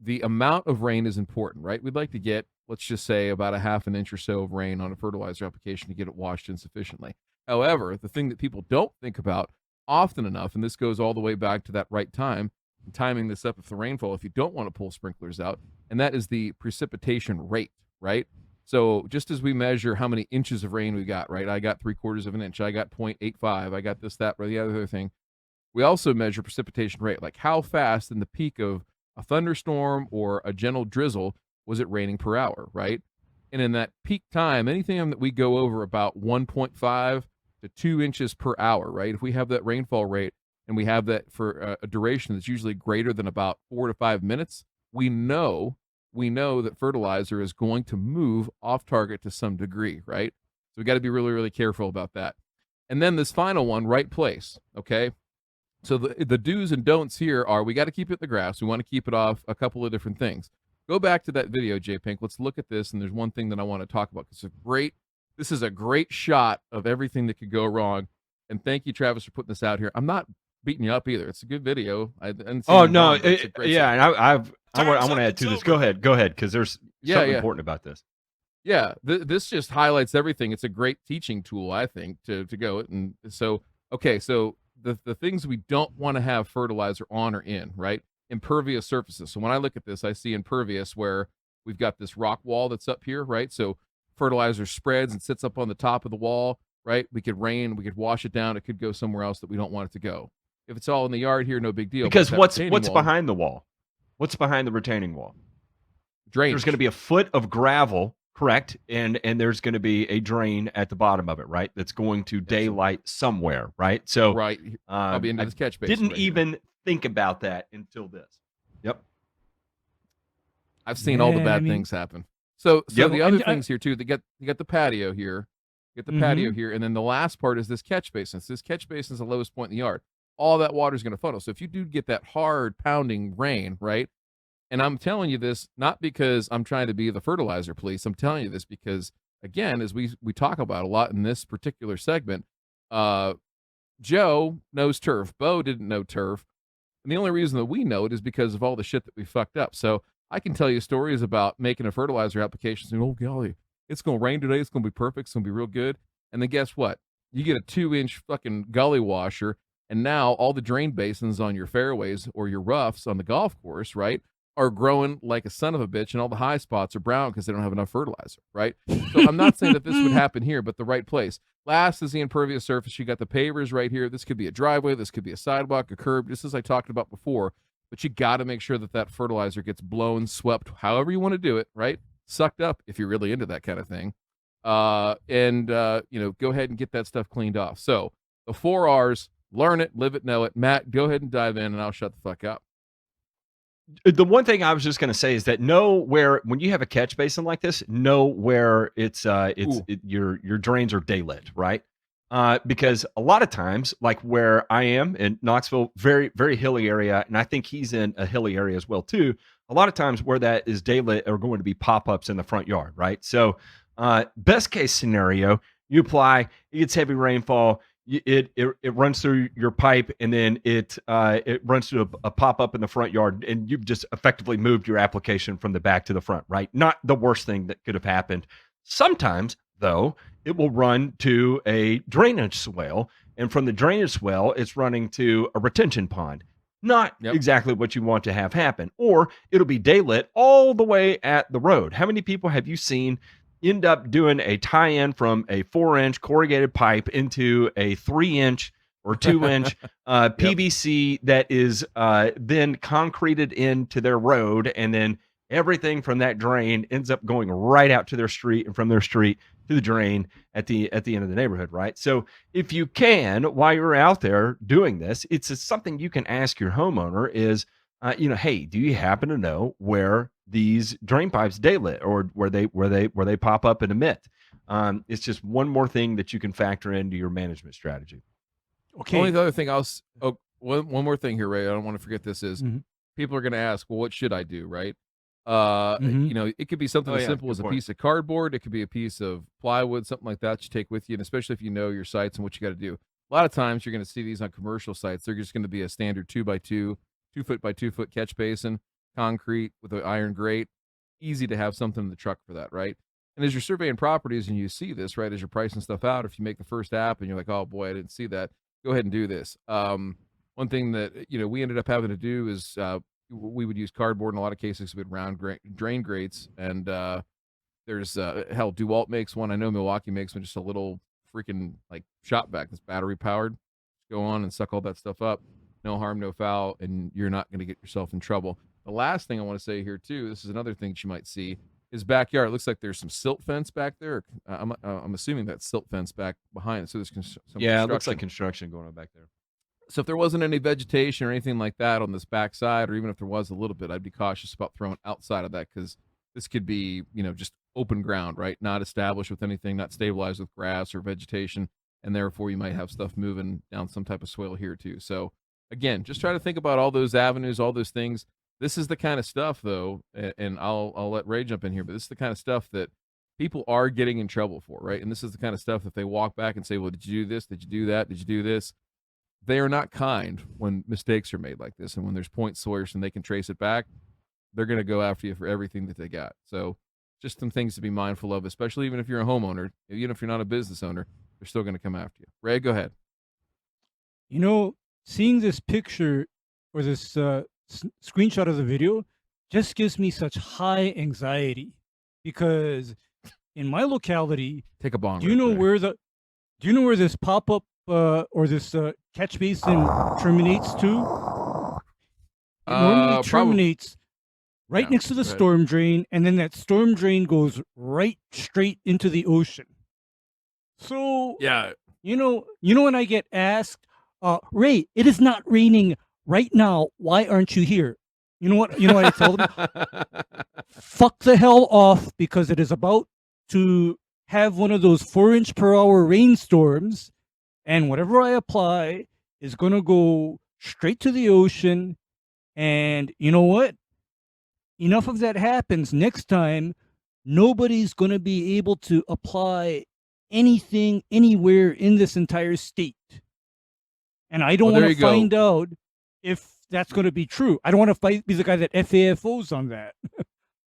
[SPEAKER 3] the amount of rain is important, right? We'd like to get, let's just say, about a half an inch or so of rain on a fertilizer application to get it washed in sufficiently. However, the thing that people don't think about often enough, and this goes all the way back to that right time, and timing this up if the rainfall, if you don't want to pull sprinklers out, and that is the precipitation rate, right? So just as we measure how many inches of rain we got, right? I got 3/4 of an inch. I got 0.85. I got this, that, or the other thing. We also measure precipitation rate, like how fast in the peak of a thunderstorm or a gentle drizzle was it raining per hour, right? And in that peak time, anything that we go over about 1.5 to 2 inches per hour, right? If we have that rainfall rate and we have that for a duration that's usually greater than about 4 to 5 minutes, we know that fertilizer is going to move off target to some degree, right? So we got to be really, really careful about that. And then this final one, right place, okay? So the do's and don'ts here are, we got to keep it in the grass. We want to keep it off a couple of different things. Go back to that video, J Pink. Let's look at this. And there's one thing that I want to talk about. This is a great shot of everything that could go wrong. And thank you, Travis, for putting this out here. I'm not beating you up either. It's a good video. And I want
[SPEAKER 2] to add to this. Go ahead, because there's something important about this.
[SPEAKER 3] Yeah, this just highlights everything. It's a great teaching tool, I think, to go. And so, okay, so the things we don't want to have fertilizer on or in, right? Impervious surfaces. So when I look at this, I see impervious where we've got this rock wall that's up here, right? So fertilizer spreads and sits up on the top of the wall, right? We could wash it down. It could go somewhere else that we don't want it to go. If it's all in the yard here, no big deal.
[SPEAKER 2] Because what's behind the wall? What's behind the retaining wall?
[SPEAKER 3] Drainage.
[SPEAKER 2] There's going to be a foot of gravel, correct? And there's going to be a drain at the bottom of it, right? That's going to daylight somewhere, right? So
[SPEAKER 3] right. I'll be into this catch basin.
[SPEAKER 2] Didn't even think about that until this. Yep.
[SPEAKER 3] I've seen all the bad things happen. So the other things here too, you got the patio here, patio here, and then the last part is this catch basin. So this catch basin is the lowest point in the yard. All that water is going to funnel. So if you do get that hard pounding rain, right? And I'm telling you this not because I'm trying to be the fertilizer police. I'm telling you this because, again, as we talk about a lot in this particular segment, Joe knows turf. Bo didn't know turf. And the only reason that we know it is because of all the shit that we fucked up. So I can tell you stories about making a fertilizer application saying, oh, golly, it's going to rain today. It's going to be perfect. It's going to be real good. And then guess what? You get a 2-inch fucking gully washer, and now all the drain basins on your fairways or your roughs on the golf course, right, are growing like a son of a bitch, and all the high spots are brown because they don't have enough fertilizer, right? So I'm not saying that this would happen here, but the right place. Last is the impervious surface. You got the pavers right here. This could be a driveway. This could be a sidewalk, a curb, just as I talked about before. But you got to make sure that that fertilizer gets blown, swept, however you want to do it, right? Sucked up if you're really into that kind of thing. Go ahead and get that stuff cleaned off. So the 4 R's, learn it, live it, know it. Matt, go ahead and dive in, and I'll shut the fuck up.
[SPEAKER 2] The one thing I was just going to say is that know where, when you have a catch basin like this, know where your drains are daylit, right? Because a lot of times, like where I am in Knoxville, very, very hilly area, and I think he's in a hilly area as well too. A lot of times where that is daylit are going to be pop-ups in the front yard, right? So best case scenario, you apply, it gets heavy rainfall, it runs through your pipe, and then it runs through a pop-up in the front yard, and you've just effectively moved your application from the back to the front, right? Not the worst thing that could have happened. Sometimes, though, it will run to a drainage swale, and from the drainage swale, it's running to a retention pond. Not exactly what you want to have happen. Or it'll be daylit all the way at the road. How many people have you seen end up doing a tie-in from a 4-inch corrugated pipe into a 3-inch or 2-inch PVC that is then concreted into their road, and then everything from that drain ends up going right out to their street, and from their street to the drain at the end of the neighborhood, right? So if you can, while you're out there doing this, it's something you can ask your homeowner is, hey, do you happen to know where these drain pipes daylit or where they pop up and emit? It's just one more thing that you can factor into your management strategy.
[SPEAKER 3] Okay. Only the other thing one more thing here, Ray. I don't want to forget this is people are going to ask, well, what should I do, right? It could be something as simple as a piece of cardboard. It could be a piece of plywood, something like that you take with you. And especially if you know your sites and what you got to do. A lot of times you're going to see these on commercial sites. They're just going to be a standard 2x2, 2-foot by 2-foot catch basin, concrete with an iron grate. Easy to have something in the truck for that, right? And as you're surveying properties and you see this, right, as you're pricing stuff out, if you make the first app and you're like, oh boy, I didn't see that, go ahead and do this. One thing that, we ended up having to do is, we would use cardboard in a lot of cases with round drain grates, and there's DeWalt makes one. I know Milwaukee makes one, just a little freaking like shop vac that's battery powered. Go on and suck all that stuff up. No harm, no foul, and you're not going to get yourself in trouble. The last thing I want to say here too, this is another thing that you might see, is backyard. It looks like there's some silt fence back there. I'm assuming that's silt fence back behind it. So there's some
[SPEAKER 2] it looks like construction going on back there.
[SPEAKER 3] So if there wasn't any vegetation or anything like that on this backside, or even if there was a little bit, I'd be cautious about throwing outside of that, because this could be, just open ground, right? Not established with anything, not stabilized with grass or vegetation, and therefore you might have stuff moving down some type of swale here too. So again, just try to think about all those avenues, all those things. This is the kind of stuff, though, and I'll let Ray jump in here, but this is the kind of stuff that people are getting in trouble for, right? And this is the kind of stuff that they walk back and say, well, did you do this? Did you do that? Did you do this? They are not kind when mistakes are made like this, and when there's point source and they can trace it back, they're going to go after you for everything that they got. So just some things to be mindful of, especially even if you're a homeowner, even if you're not a business owner, they're still going to come after you. Ray, go ahead.
[SPEAKER 4] Seeing this picture or this screenshot of the video just gives me such high anxiety, because in my locality,
[SPEAKER 3] Take a bong.
[SPEAKER 4] do you know where this pop-up or this catch basin terminates to? It normally terminates right next to the storm drain, and then that storm drain goes right straight into the ocean. So
[SPEAKER 3] yeah,
[SPEAKER 4] you know when I get asked, Ray, it is not raining right now. Why aren't you here? You know what I tell them? Fuck the hell off, because it is about to have one of those 4-inch per hour rainstorms, and whatever I apply is going to go straight to the ocean. And you know what? Enough of that happens. Next time, nobody's going to be able to apply anything anywhere in this entire state. And I don't want to find out if that's going to be true. I don't want to be the guy that FAFOs on that.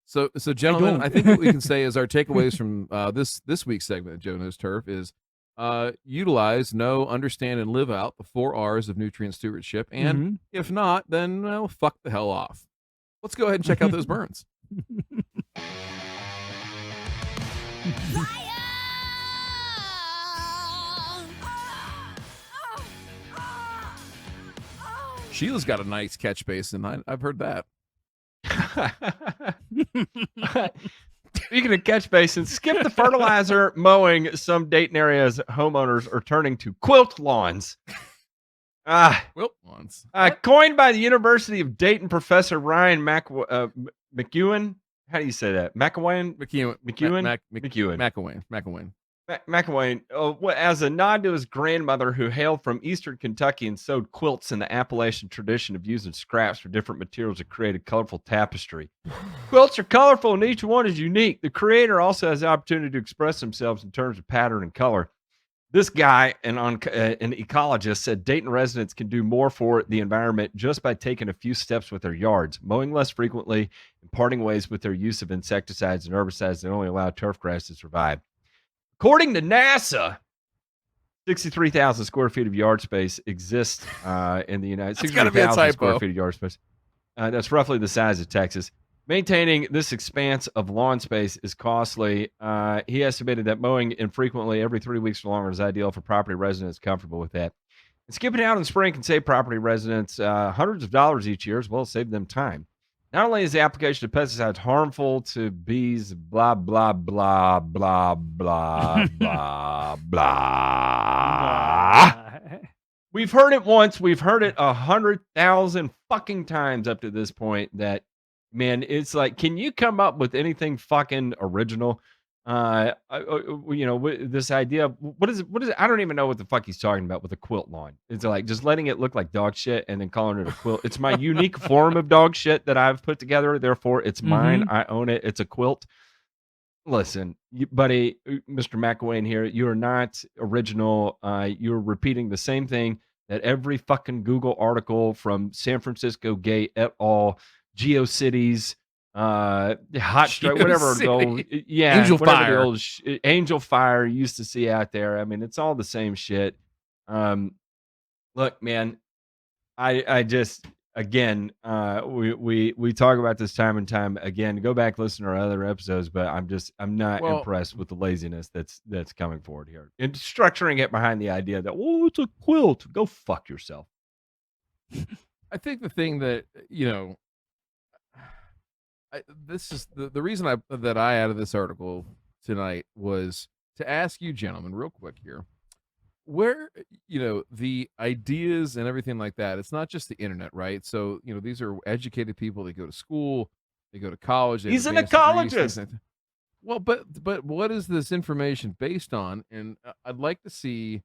[SPEAKER 3] So gentlemen, I think what we can say is our takeaways from this week's segment of Joe Knows Turf is utilize, know, understand, and live out the 4 R's of nutrient stewardship. And if not, then fuck the hell off. Let's go ahead and check out those burns. Sheila's got a nice catch basin. I've heard that.
[SPEAKER 2] Speaking of catch basins, skip the fertilizer mowing. Some Dayton areas homeowners are turning to quilt lawns.
[SPEAKER 3] Quilt lawns.
[SPEAKER 2] Coined by the University of Dayton professor Ryan McEwen. How do you say that? McEwen, as a nod to his grandmother who hailed from eastern Kentucky and sewed quilts in the Appalachian tradition of using scraps for different materials to create a colorful tapestry. Quilts are colorful and each one is unique. The creator also has the opportunity to express themselves in terms of pattern and color. This guy, an ecologist, said Dayton residents can do more for the environment just by taking a few steps with their yards, mowing less frequently, and parting ways with their use of insecticides and herbicides that only allow turfgrass to survive. According to NASA, 63,000 square feet of yard space exists in the United States. 63,000 square feet of yard space. That's roughly the size of Texas. Maintaining this expanse of lawn space is costly. He estimated that mowing infrequently every 3 weeks or longer is ideal for property residents comfortable with that. And skipping out in the spring can save property residents hundreds of dollars each year, as well as save them time. Not only is the application of pesticides harmful to bees, blah, blah, blah, blah, blah, blah, blah. We've heard it once. We've heard it 100,000 fucking times up to this point that, man, it's like, can you come up with anything fucking original? This idea, what is it? I don't even know what the fuck he's talking about with a quilt lawn. It's like just letting it look like dog shit and then calling it a quilt. It's my unique form of dog shit that I've put together. Therefore, it's mine. I own it. It's a quilt. Listen, buddy, Mr. McEwen here, you are not original. You're repeating the same thing that every fucking Google article from San Francisco Gate et al., GeoCities, Hot Strike, whatever
[SPEAKER 3] Angel Fire,
[SPEAKER 2] the old Angel Fire used to see out there. I mean, it's all the same shit. Look, man, I just again, we talk about this time and time again. Go back, listen to our other episodes, but I'm not impressed with the laziness that's coming forward here and structuring it behind the idea that it's a quilt. Go fuck yourself.
[SPEAKER 3] I think the thing that this is the reason that I added this article tonight was to ask you gentlemen real quick here, where the ideas and everything like that, it's not just the internet, right? So these are educated people. They go to school, they go to college.
[SPEAKER 2] He's an ecologist.
[SPEAKER 3] Well, but what is this information based on? And I'd like to see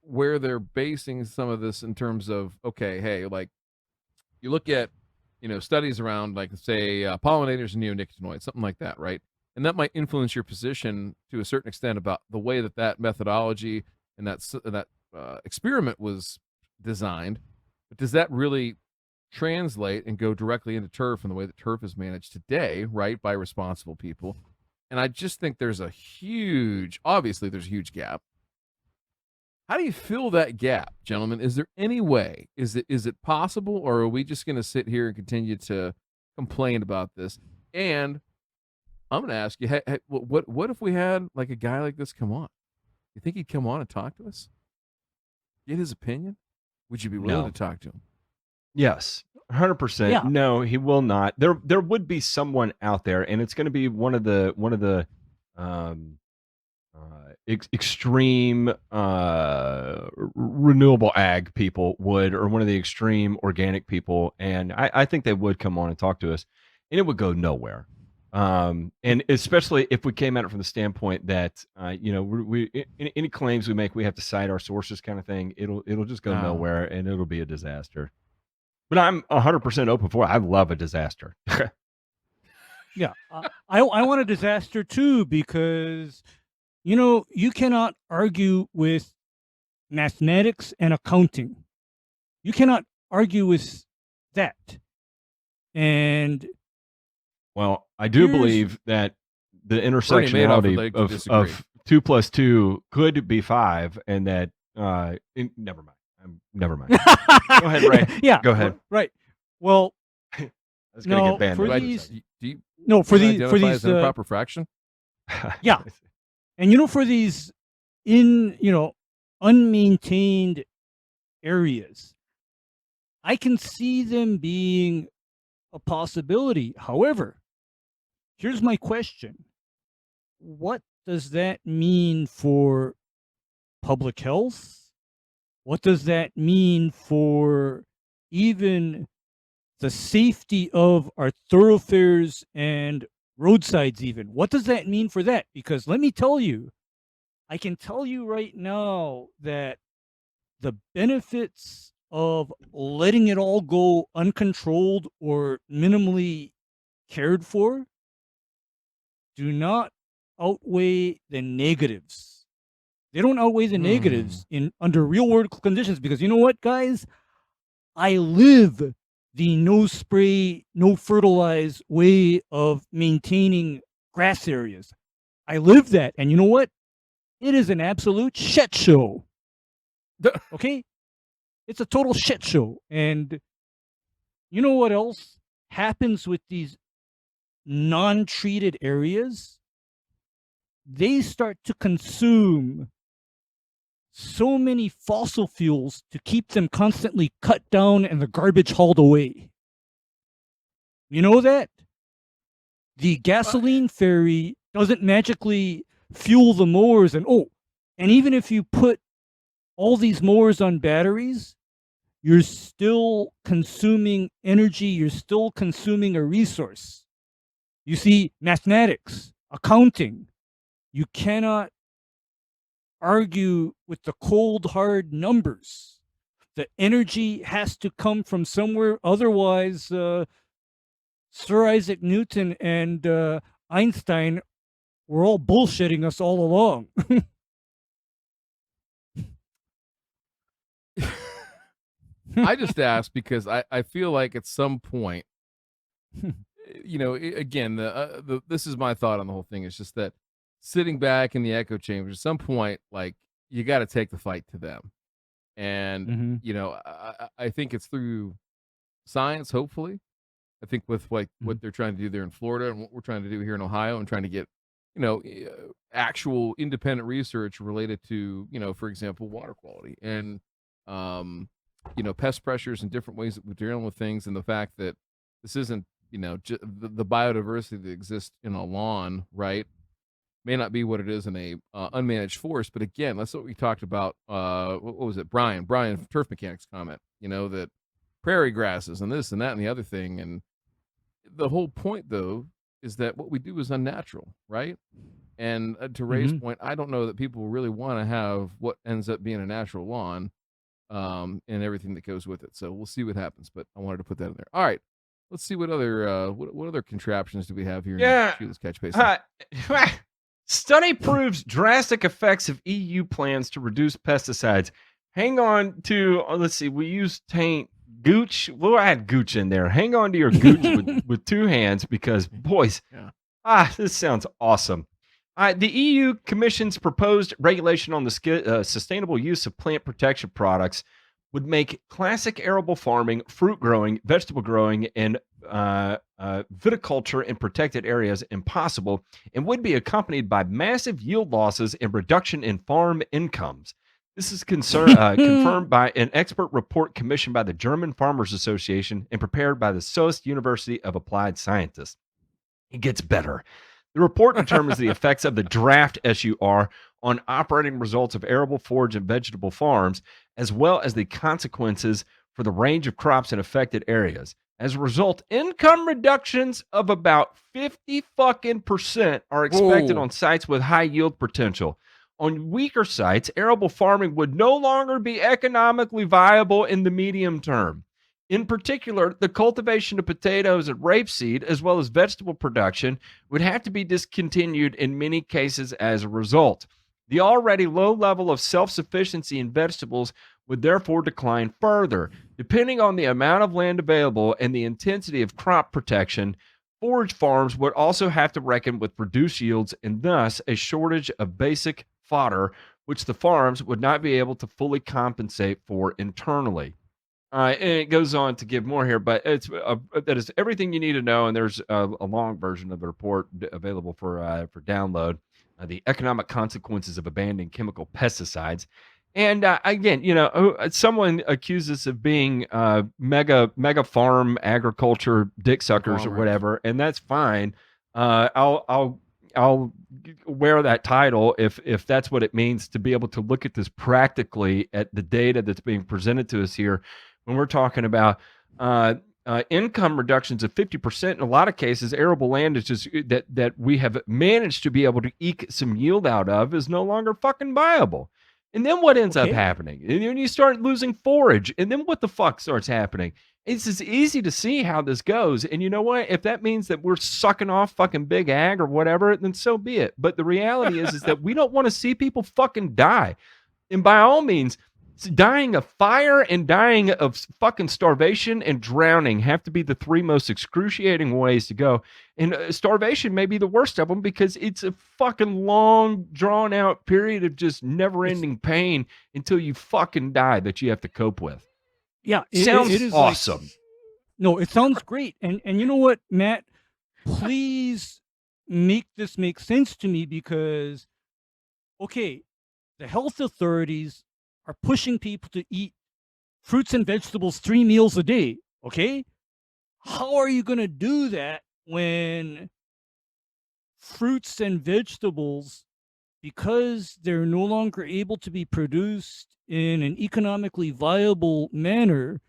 [SPEAKER 3] where they're basing some of this in terms of, okay, hey, like you look at studies around, like, say, pollinators and neonicotinoids, something like that, right? And that might influence your position to a certain extent about the way that methodology and that experiment was designed. But does that really translate and go directly into turf and the way that turf is managed today, right, by responsible people? And I just think there's a huge gap. How do you fill that gap, gentlemen? Is there any way? Is it possible, or are we just going to sit here and continue to complain about this? And I'm going to ask you, hey, what if we had like a guy like this come on? You think he'd come on and talk to us? Get his opinion? Would you be willing to talk to him?
[SPEAKER 2] Yes, 100%.
[SPEAKER 4] Yeah.
[SPEAKER 2] No, he will not. There would be someone out there, and it's going to be one of the extreme renewable ag people would, or one of the extreme organic people, and I think they would come on and talk to us, and it would go nowhere. And especially if we came at it from the standpoint that we any claims we make, we have to cite our sources, kind of thing. It'll just go nowhere, and it'll be a disaster. But I'm 100% open for it. I love a disaster.
[SPEAKER 4] Yeah, I want a disaster too, because you cannot argue with mathematics and accounting. You cannot argue with that. And
[SPEAKER 2] well, I do believe that the intersectionality of 2 + 2 could be 5, and that never mind. Never mind. Go ahead, Ray.
[SPEAKER 4] Yeah,
[SPEAKER 2] go ahead.
[SPEAKER 4] Right. Well,
[SPEAKER 2] that's gonna get banned.
[SPEAKER 4] For
[SPEAKER 3] for
[SPEAKER 4] these
[SPEAKER 3] improper fraction.
[SPEAKER 4] Yeah, and for these unmaintained areas, I can see them being a possibility. However, here's my question: what does that mean for public health? What does that mean for even the safety of our thoroughfares and roadsides even? What does that mean for that? Because let me tell you, I can tell you right now that the benefits of letting it all go uncontrolled or minimally cared for do not outweigh the negatives. They don't outweigh the negatives under real world conditions, because you know what, guys? I live the no spray, no fertilize way of maintaining grass areas. I live that. And you know what? It is an absolute shit show. Okay? It's a total shit show. And you know what else happens with these non-treated areas? They start to consume so many fossil fuels to keep them constantly cut down and the garbage hauled away. You know that? The gasoline ferry doesn't magically fuel the mowers, and even if you put all these mowers on batteries, you're still consuming energy, you're still consuming a resource. You see, mathematics, accounting, you cannot argue with the cold, hard numbers. The energy has to come from somewhere. Otherwise, Sir Isaac Newton and Einstein were all bullshitting us all along.
[SPEAKER 3] I just asked because I feel like at some point, again, this is my thought on the whole thing. It's just that sitting back in the echo chamber, at some point, like, you got to take the fight to them. And, I think it's through science, hopefully. I think with what they're trying to do there in Florida and what we're trying to do here in Ohio, and trying to get, actual independent research related to, for example, water quality and, pest pressures and different ways that we're dealing with things, and the fact that this isn't, the biodiversity that exists in a lawn, right, may not be what it is in a unmanaged forest. But again, that's what we talked about. What was it? Brian from Turf Mechanics comment, that prairie grasses and this and that and the other thing. And the whole point, though, is that what we do is unnatural, right? And to Ray's point, I don't know that people really want to have what ends up being a natural lawn and everything that goes with it. So we'll see what happens. But I wanted to put that in there. All right. Let's see what other what other contraptions do we have here in Sheila's Catch Basin.
[SPEAKER 2] Study proves drastic effects of EU plans to reduce pesticides. Hang on to, let's see, we use gooch. We'll add gooch in there. Hang on to your gooch with two hands, because, boys, this sounds awesome. The EU Commission's proposed regulation on the sustainable use of plant protection products would make classic arable farming, fruit growing, vegetable growing, and viticulture in protected areas impossible and would be accompanied by massive yield losses and reduction in farm incomes. This is confirmed by an expert report commissioned by the German Farmers Association and prepared by the Soest University of Applied Scientists. It gets better. The report determines the effects of the draft SUR on operating results of arable forage and vegetable farms, as well as the consequences for the range of crops in affected areas. As a result, income reductions of about 50% are expected on sites with high yield potential. On weaker sites, arable farming would no longer be economically viable in the medium term. In particular, the cultivation of potatoes and rapeseed, as well as vegetable production, would have to be discontinued in many cases as a result. The already low level of self-sufficiency in vegetables would therefore decline further. Depending on the amount of land available and the intensity of crop protection, forage farms would also have to reckon with reduced yields and thus a shortage of basic fodder, which the farms would not be able to fully compensate for internally. And it goes on to give more here, but that is everything you need to know. And there's a long version of the report available for download. The economic consequences of abandoning chemical pesticides. And again, someone accuses us of being mega farm agriculture dick suckers or whatever, and that's fine. I'll wear that title if that's what it means to be able to look at this practically at the data that's being presented to us here. When we're talking about income reductions of 50%, in a lot of cases, arable land is just that we have managed to be able to eke some yield out of is no longer fucking viable. And then what ends up happening? And then you start losing forage. And then what the fuck starts happening? It's just easy to see how this goes. And you know what? If that means that we're sucking off fucking big ag or whatever, then so be it. But the reality is that we don't want to see people fucking die. And by all means, dying of fire and dying of fucking starvation and drowning have to be the three most excruciating ways to go. And starvation may be the worst of them because it's a fucking long, drawn-out period of just never-ending pain until you fucking die that you have to cope with.
[SPEAKER 4] Yeah,
[SPEAKER 2] sounds
[SPEAKER 4] it is
[SPEAKER 2] awesome.
[SPEAKER 4] No, it sounds great. And you know what, Matt? Please make this make sense to me because, okay, the health authorities are pushing people to eat fruits and vegetables 3 meals a day, okay? How are you going to do that when fruits and vegetables, because they're no longer able to be produced in an economically viable manner,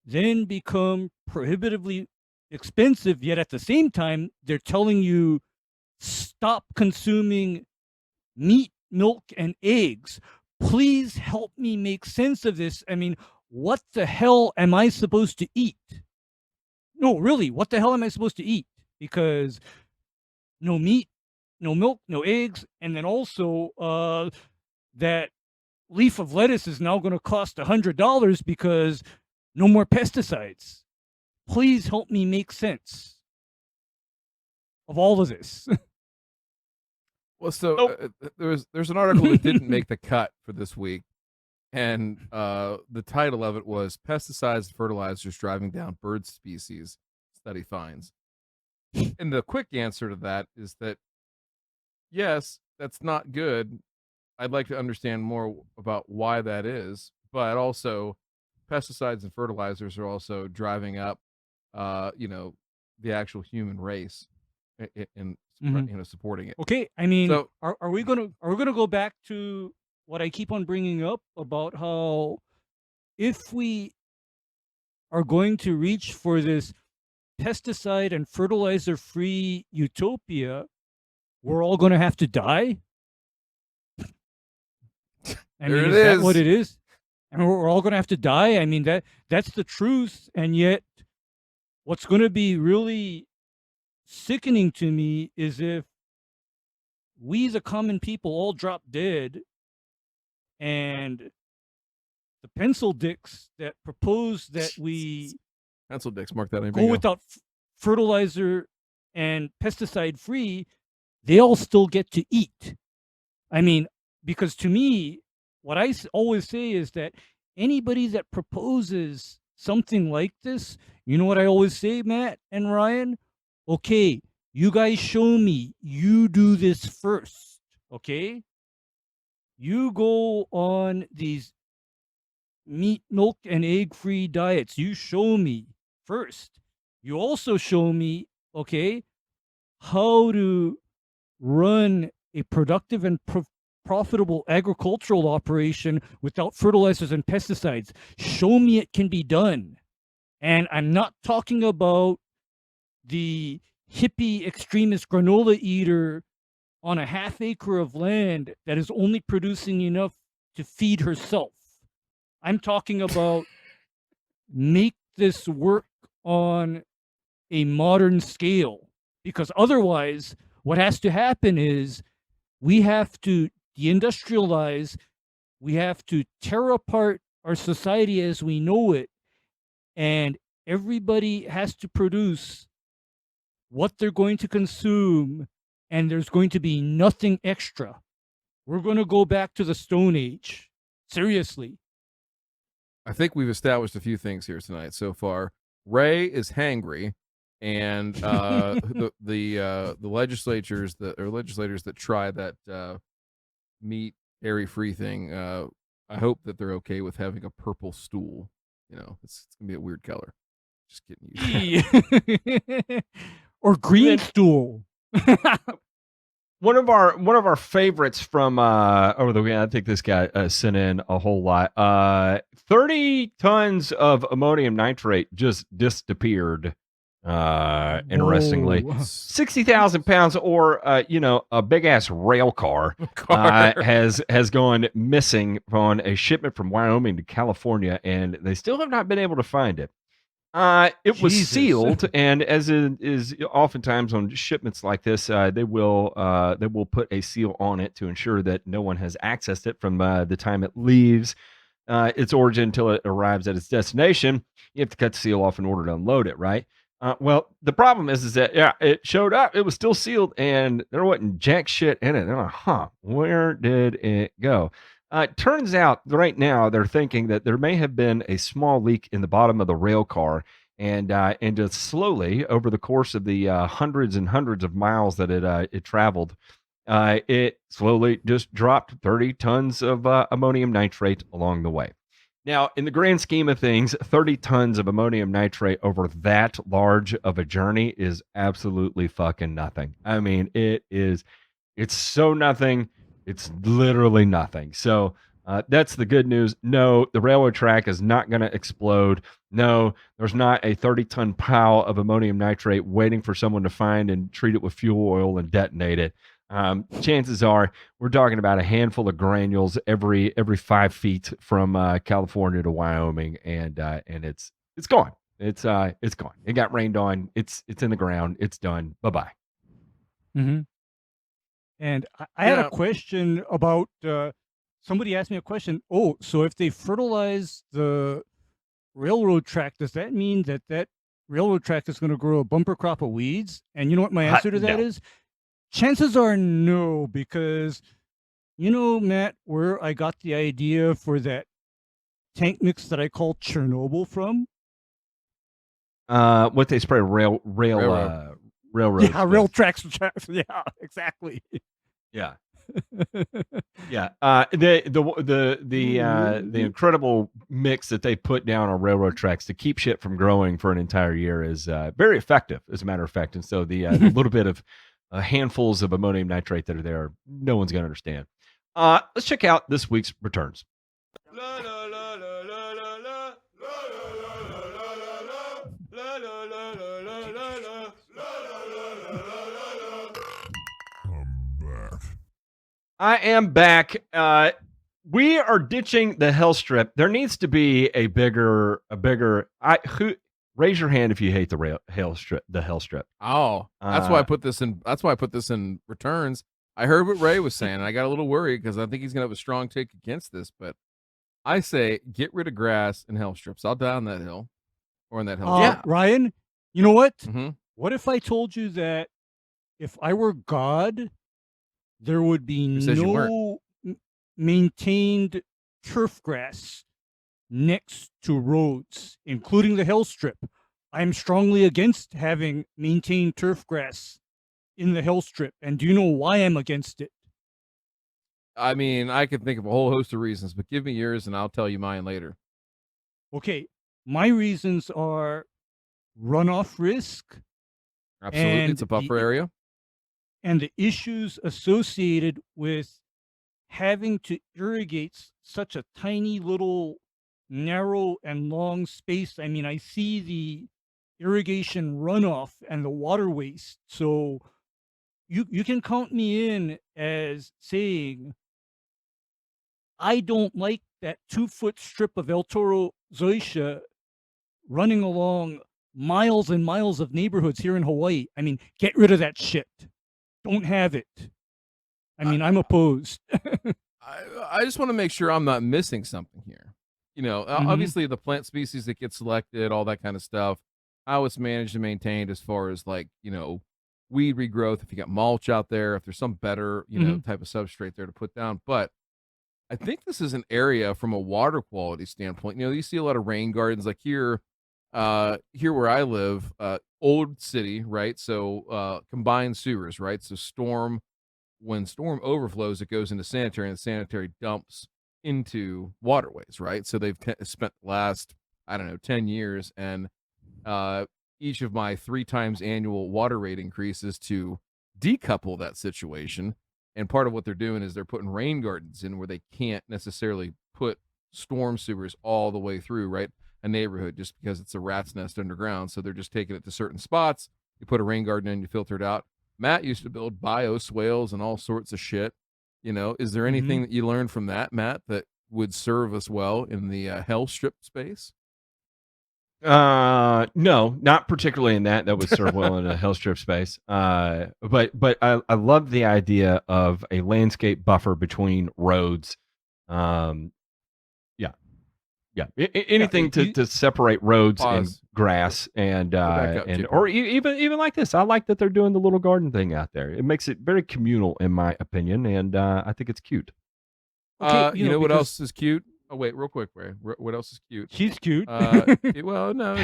[SPEAKER 4] then become prohibitively expensive, yet at the same time, they're telling you, stop consuming meat, milk, and eggs. Please help me make sense of this. I mean, what the hell am I supposed to eat? No, really, what the hell am I supposed to eat? Because no meat, no milk, no eggs, and then also that leaf of lettuce is now going to cost $100 because no more pesticides. Please help me make sense of all of this.
[SPEAKER 3] Well, so there's an article that didn't make the cut for this week, and the title of it was "Pesticides and Fertilizers Driving Down Bird Species," study finds. And the quick answer to that is that yes, that's not good. I'd like to understand more about why that is, but also pesticides and fertilizers are also driving up, the actual human race in supporting it.
[SPEAKER 4] Okay, I mean, so, are we gonna go back to what I keep on bringing up about how if we are going to reach for this pesticide and fertilizer free utopia, we're all going to have to die? I mean, is that what it is? And we're all going to have to die? I mean, that's the truth. And yet what's going to be really sickening to me is if we, the common people, all drop dead and the pencil dicks that propose that we
[SPEAKER 3] pencil dicks, mark that name,
[SPEAKER 4] go without fertilizer and pesticide free, they all still get to eat. I mean, because to me, what I always say is that anybody that proposes something like this, you know what I always say, Matt and Ryan? Okay, you guys show me. You do this first, okay? You go on these meat, milk, and egg-free diets. You show me first. You also show me, okay, how to run a productive and profitable agricultural operation without fertilizers and pesticides. Show me it can be done. And I'm not talking about the hippie extremist granola eater on a half acre of land that is only producing enough to feed herself. I'm talking about make this work on a modern scale, because otherwise what has to happen is we have to deindustrialize, we have to tear apart our society as we know it, and everybody has to produce what they're going to consume, and there's going to be nothing extra. We're going to go back to the Stone Age. Seriously.
[SPEAKER 3] I think we've established a few things here tonight so far. Ray is hangry, and the legislators that try that meat dairy free thing. I hope that they're okay with having a purple stool. You know, it's gonna be a weird color. Just getting used.
[SPEAKER 4] Or green stool.
[SPEAKER 2] One of our favorites from over the weekend. I think this guy sent in a whole lot. 30 tons of ammonium nitrate just disappeared. Interestingly,
[SPEAKER 4] Whoa.
[SPEAKER 2] 60,000 pounds, or a big ass rail car has gone missing on a shipment from Wyoming to California, and they still have not been able to find it. It was
[SPEAKER 4] Jesus.
[SPEAKER 2] sealed, and as it is oftentimes on shipments like this, they will put a seal on it to ensure that no one has accessed it from the time it leaves its origin until it arrives at its destination. You have to cut the seal off in order to unload it, right? Well, the problem is that it showed up, it was still sealed, and there wasn't jack shit in it. They're like, where did it go? It turns out right now they're thinking that there may have been a small leak in the bottom of the rail car, and just slowly over the course of the hundreds and hundreds of miles that it traveled, it slowly just dropped 30 tons of ammonium nitrate along the way. Now, in the grand scheme of things, 30 tons of ammonium nitrate over that large of a journey is absolutely fucking nothing. I mean, it's so nothing. It's literally nothing. So that's the good news. No, the railroad track is not going to explode. No, there's not a 30-ton pile of ammonium nitrate waiting for someone to find and treat it with fuel oil and detonate it. Chances are we're talking about a handful of granules every 5 feet from California to Wyoming, and it's gone. It's gone. It got rained on. It's in the ground. It's done. Bye-bye.
[SPEAKER 4] Mm-hmm. And I had a question about somebody asked me a question. Oh, so if they fertilize the railroad track, does that mean that railroad track is going to grow a bumper crop of weeds? And you know what my answer to that is? Chances are no, because Matt, where I got the idea for that tank mix that I call Chernobyl from?
[SPEAKER 2] What they spray railroad.
[SPEAKER 4] Yeah, rail tracks. Yeah, exactly.
[SPEAKER 2] Yeah. Yeah. The incredible mix that they put down on railroad tracks to keep shit from growing for an entire year is very effective, as a matter of fact. And so the little bit of handfuls of ammonium nitrate that are there, no one's going to understand. Let's check out this week's returns. I am back. We are ditching the hell strip. There needs to be a bigger. Raise your hand if you hate the hell strip. The hell strip.
[SPEAKER 3] Oh, that's why I put this in. That's why I put this in returns. I heard what Ray was saying, and I got a little worried because I think he's gonna have a strong take against this. But I say get rid of grass and hell strips. I'll die on that hill, or on that hill.
[SPEAKER 4] Yeah, Ryan. You know what?
[SPEAKER 3] Mm-hmm.
[SPEAKER 4] What if I told you that if I were God, there would be no maintained turf grass, next to roads, including the hill strip. I'm strongly against having maintained turf grass in the hill strip. And do you know why I'm against it?
[SPEAKER 3] I mean, I could think of a whole host of reasons, but give me yours and I'll tell you mine later.
[SPEAKER 4] Okay, my reasons are runoff risk.
[SPEAKER 3] Absolutely,
[SPEAKER 4] and
[SPEAKER 3] it's a buffer area.
[SPEAKER 4] And the issues associated with having to irrigate such a tiny little narrow and long space. I mean, I see the irrigation runoff and the water waste. So you can count me in as saying I don't like that 2-foot strip of El Toro Zoysia running along miles and miles of neighborhoods here in Hawaii. I mean, get rid of that shit. Don't have it. I mean, I'm opposed.
[SPEAKER 3] I just want to make sure I'm not missing something here. You know, obviously the plant species that get selected, all that kind of stuff, how it's managed and maintained as far as like, you know, weed regrowth, if you got mulch out there, if there's some better, you know, type of substrate there to put down. But I think this is an area from a water quality standpoint. You know, you see a lot of rain gardens like here where I live, old city, right? So combined sewers, right? So when storm overflows, it goes into sanitary, and the sanitary dumps into waterways, right? So they've spent the last, 10 years, and each of my 3 times annual water rate increases to decouple that situation. And part of what they're doing is they're putting rain gardens in where they can't necessarily put storm sewers all the way through, right? A neighborhood, just because it's a rat's nest underground. So they're just taking it to certain spots. You put a rain garden in, you filter it out. Matt used to build bioswales and all sorts of shit. You know, is there anything that you learned from that, Matt, that would serve us well in the hell strip space?
[SPEAKER 2] No, not particularly in that would serve well in a hell strip space. But I love the idea of a landscape buffer between roads. Anything to separate roads and grass and or even like this. I like that they're doing the little garden thing out there. It makes it very communal, in my opinion, and I think it's cute.
[SPEAKER 3] Okay, you know what else is cute? Oh wait, real quick, Ray. What else is cute?
[SPEAKER 4] She's cute.
[SPEAKER 3] Well, no.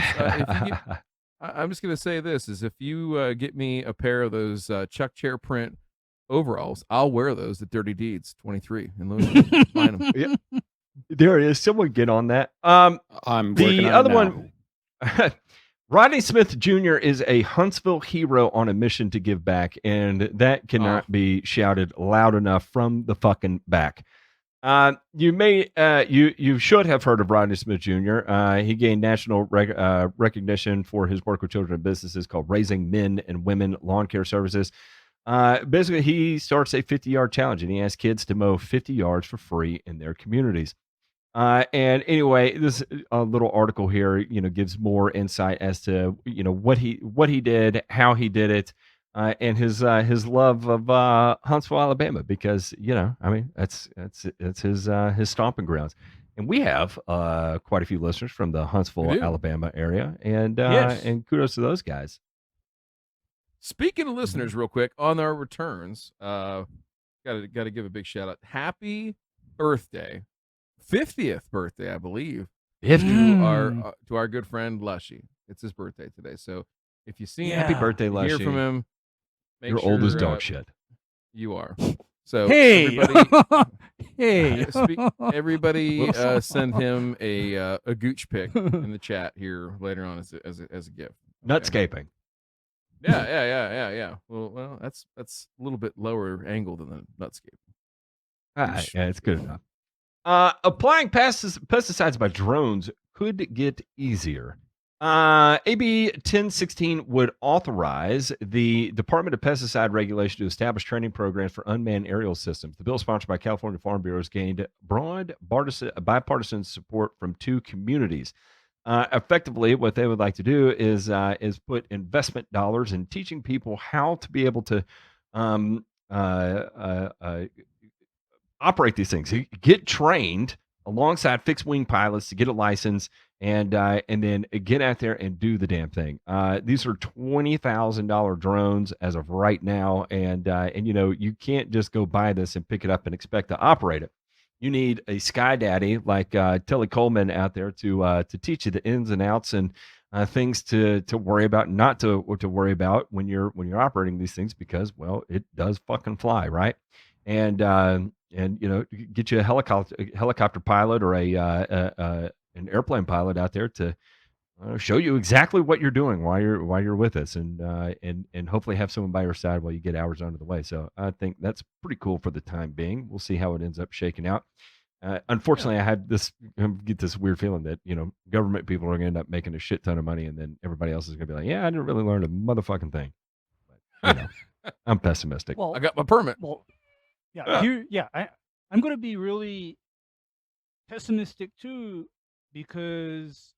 [SPEAKER 3] I'm just gonna say this: is if you get me a pair of those Chuck Chair print overalls, I'll wear those at Dirty Deeds 23 in Lonegoose. Find them.
[SPEAKER 2] Yep. There it is. Someone get on that.
[SPEAKER 7] I'm the other one.
[SPEAKER 2] Rodney Smith Jr. is a Huntsville hero on a mission to give back, and that cannot be shouted loud enough from the fucking back. You should have heard of Rodney Smith Jr. He gained national recognition for his work with children and businesses called Raising Men and Women Lawn Care Services. Basically, he starts a 50-yard challenge, and he asks kids to mow 50 yards for free in their communities. And anyway, this little article here, gives more insight as to what he did, how he did it, and his love of Huntsville, Alabama, because that's his stomping grounds. And we have quite a few listeners from the Huntsville, Alabama area, and and kudos to those guys.
[SPEAKER 3] Speaking of listeners, real quick, on our returns, got to give a big shout out. Happy birthday, 50th birthday, I believe, to our good friend Lushy. It's his birthday today, so if you see him,
[SPEAKER 2] happy birthday, Lushy.
[SPEAKER 3] Hear from him.
[SPEAKER 2] You're old as dog shit.
[SPEAKER 3] You are. So
[SPEAKER 4] hey,
[SPEAKER 3] everybody, send him a gooch pic in the chat here later on as a gift.
[SPEAKER 2] Okay. Nutscaping.
[SPEAKER 3] Yeah. Well, that's a little bit lower angle than the nutscape.
[SPEAKER 2] Yeah, it's good enough. Applying pesticides by drones could get easier. AB 1016 would authorize the Department of Pesticide Regulation to establish training programs for unmanned aerial systems. The bill, sponsored by California Farm Bureau, has gained broad bipartisan support from 2 communities. Effectively, what they would like to do is put investment dollars in teaching people how to be able to operate these things. Get trained alongside fixed wing pilots to get a license, and then get out there and do the damn thing. These are $20,000 drones as of right now, and you can't just go buy this and pick it up and expect to operate it. You need a sky daddy like Tilly Coleman out there to teach you the ins and outs and things to worry about, not to worry about when you're operating these things, because well, it does fucking fly, right? And get you a helicopter pilot or an airplane pilot out there to show you exactly what you're doing while you're with us, and hopefully have someone by your side while you get hours under the way. So I think that's pretty cool for the time being. We'll see how it ends up shaking out. Unfortunately, I had get this weird feeling that government people are going to end up making a shit ton of money, and then everybody else is going to be like, yeah, I didn't really learn a motherfucking thing. But, I'm pessimistic.
[SPEAKER 3] Well, I got my permit.
[SPEAKER 4] Well, I'm going to be really pessimistic too, because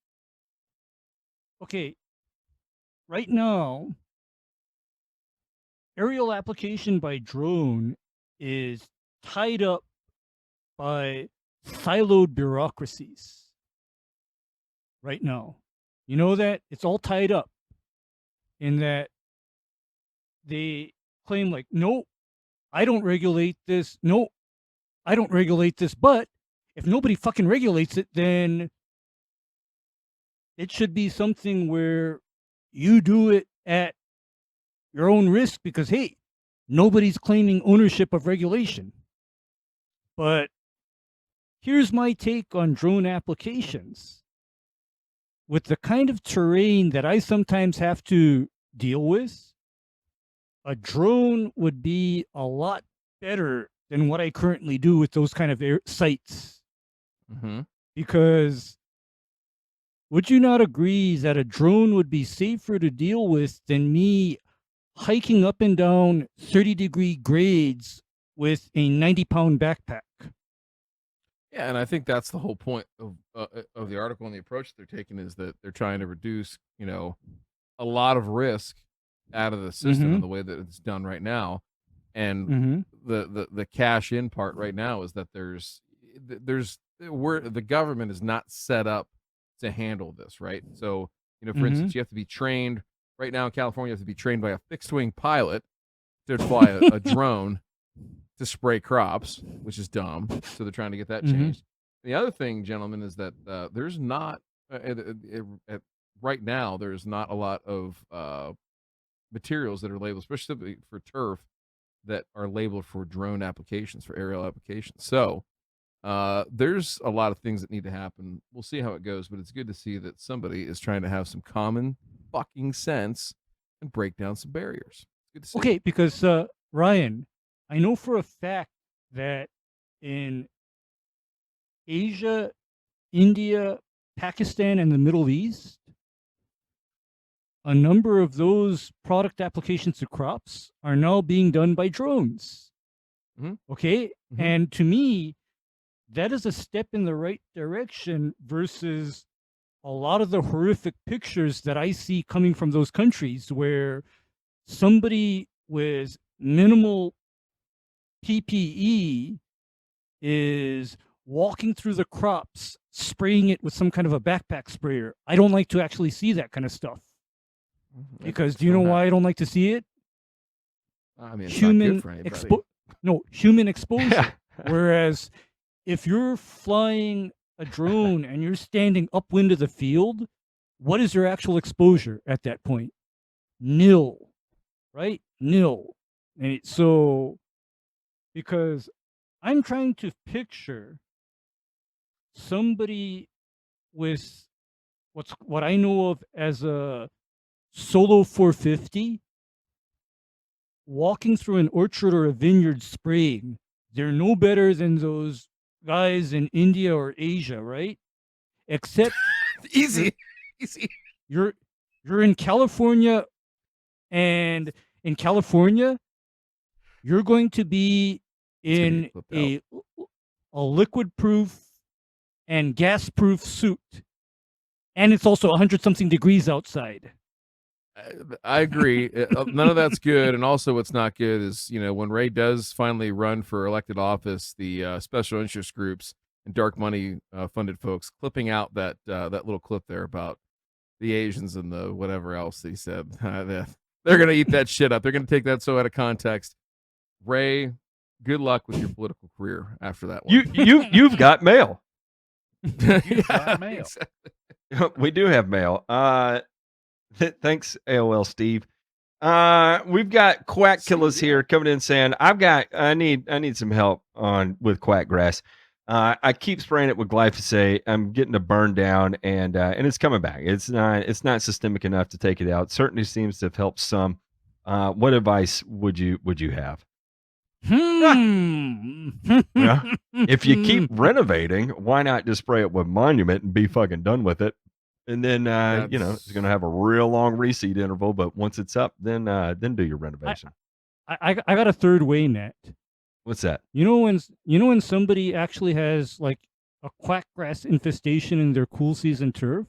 [SPEAKER 4] okay, right now, aerial application by drone is tied up by siloed bureaucracies. Right now, you know that it's all tied up in that they claim like, no, I don't regulate this. No, I don't regulate this. But if nobody fucking regulates it, then it should be something where you do it at your own risk because, hey, nobody's claiming ownership of regulation. But here's my take on drone applications. With the kind of terrain that I sometimes have to deal with, a drone would be a lot better than what I currently do with those kind of sites.
[SPEAKER 3] Mm-hmm.
[SPEAKER 4] Because would you not agree that a drone would be safer to deal with than me hiking up and down 30-degree grades with a 90-pound backpack?
[SPEAKER 3] Yeah, and I think that's the whole point of the article and the approach they're taking, is that they're trying to reduce, a lot of risk out of the system in the way that it's done right now. And the cash in part right now is that there's the government is not set up to handle this, right? So, for instance, you have to be trained right now in California. You have to be trained by a fixed wing pilot to fly a drone to spray crops, which is dumb. So they're trying to get that changed. The other thing, gentlemen, is that there's not right now. There's not a lot of materials that are labeled, especially for turf, that are labeled for drone applications, for aerial applications. So there's a lot of things that need to happen. We'll see how it goes, but it's good to see that somebody is trying to have some common fucking sense and break down some barriers. It's good to see.
[SPEAKER 4] Okay, because Ryan, I know for a fact that in Asia, India, Pakistan, and the Middle East, a number of those product applications to crops are now being done by drones. Okay? And to me, that is a step in the right direction versus a lot of the horrific pictures that I see coming from those countries where somebody with minimal PPE is walking through the crops, spraying it with some kind of a backpack sprayer. I don't like to actually see that kind of stuff. Because do you know why I don't like to see it?
[SPEAKER 3] I mean, it's
[SPEAKER 4] human
[SPEAKER 3] not good for anybody.
[SPEAKER 4] human exposure. Whereas if you're flying a drone and you're standing upwind of the field, what is your actual exposure at that point? Nil, right? Nil. And so, because I'm trying to picture somebody with what I know of as a Solo 450 walking through an orchard or a vineyard spraying. They're no better than those guys in India or Asia, right? Except
[SPEAKER 3] easy.
[SPEAKER 4] You're in California, and in California, you're going to be in a liquid-proof and gas-proof suit, and it's also 100-something degrees outside.
[SPEAKER 3] I agree. None of that's good. And also what's not good is, when Ray does finally run for elected office, the special interest groups and dark money funded folks clipping out that little clip there about the Asians and the whatever else he said. They're going to eat that shit up. They're going to take that so out of context. Ray, good luck with your political career after that one.
[SPEAKER 2] You've got mail.
[SPEAKER 8] You've got mail.
[SPEAKER 2] We do have mail. Thanks, AOL Steve. We've got Quack Killers here coming in saying, I need some help with quack grass. I keep spraying it with glyphosate. I'm getting a burn down, and it's coming back. It's not systemic enough to take it out. Certainly seems to have helped some. What advice would you have? Yeah. If you keep renovating, why not just spray it with Monument and be fucking done with it? And then it's going to have a real long reseed interval. But once it's up, then do your renovation.
[SPEAKER 4] I got a third way, Nat.
[SPEAKER 2] What's that?
[SPEAKER 4] You know when somebody actually has like a quackgrass infestation in their cool season turf?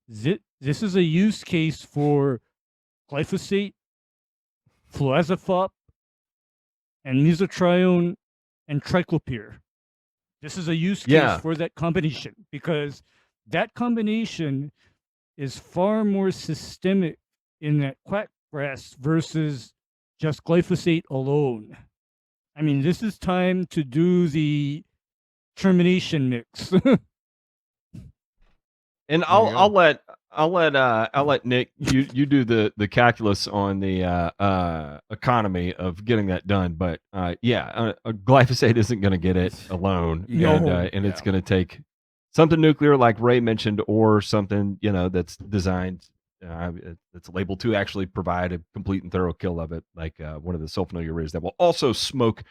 [SPEAKER 4] This is a use case for glyphosate, fluazafop, and mesotrione and triclopyr. This is a use case for that combination because that combination is far more systemic in that quackgrass versus just glyphosate alone. I mean, this is time to do the termination mix.
[SPEAKER 2] And I'll let Nick you do the calculus on the economy of getting that done. But glyphosate isn't going to get it alone, and it's going to take something nuclear like Ray mentioned, or something that's designed that's labeled to actually provide a complete and thorough kill of it, like one of the sulfonylureas that will also smoke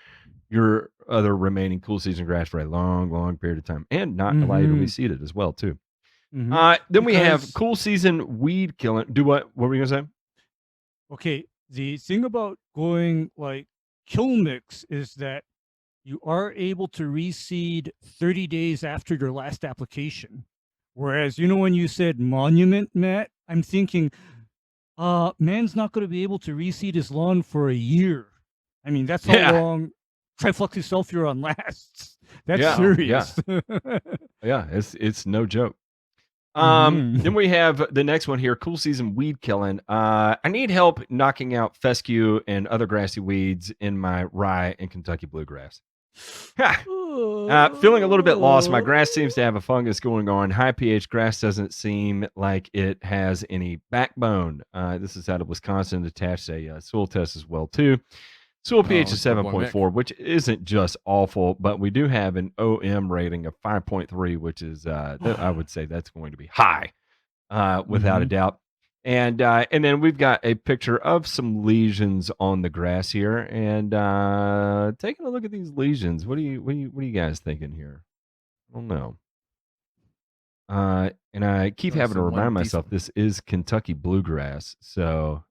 [SPEAKER 2] your other remaining cool season grass for a long period of time and not allow you to reseed it as well too. Then we have cool season weed killing. What were we gonna say?
[SPEAKER 4] Okay, the thing about going like kill mix is that you are able to reseed 30 days after your last application. Whereas, when you said Monument, Matt, I'm thinking, man's not going to be able to reseed his lawn for a year. I mean, that's how long trifluoxysulfuron lasts. That's serious.
[SPEAKER 2] Yeah, it's no joke. Then we have the next one here, cool season weed killing. I need help knocking out fescue and other grassy weeds in my rye and Kentucky bluegrass. Feeling a little bit lost. My grass seems to have a fungus going on. High pH grass doesn't seem like it has any backbone. This is out of Wisconsin. Attached a soil test as well too. Soil pH is 7.4, which isn't just awful, but we do have an OM rating of 5.3, which is I would say that's going to be high, without a doubt. And then we've got a picture of some lesions on the grass here, and taking a look at these lesions. What are you guys thinking here? I don't know. And I keep having to remind myself this is Kentucky bluegrass, so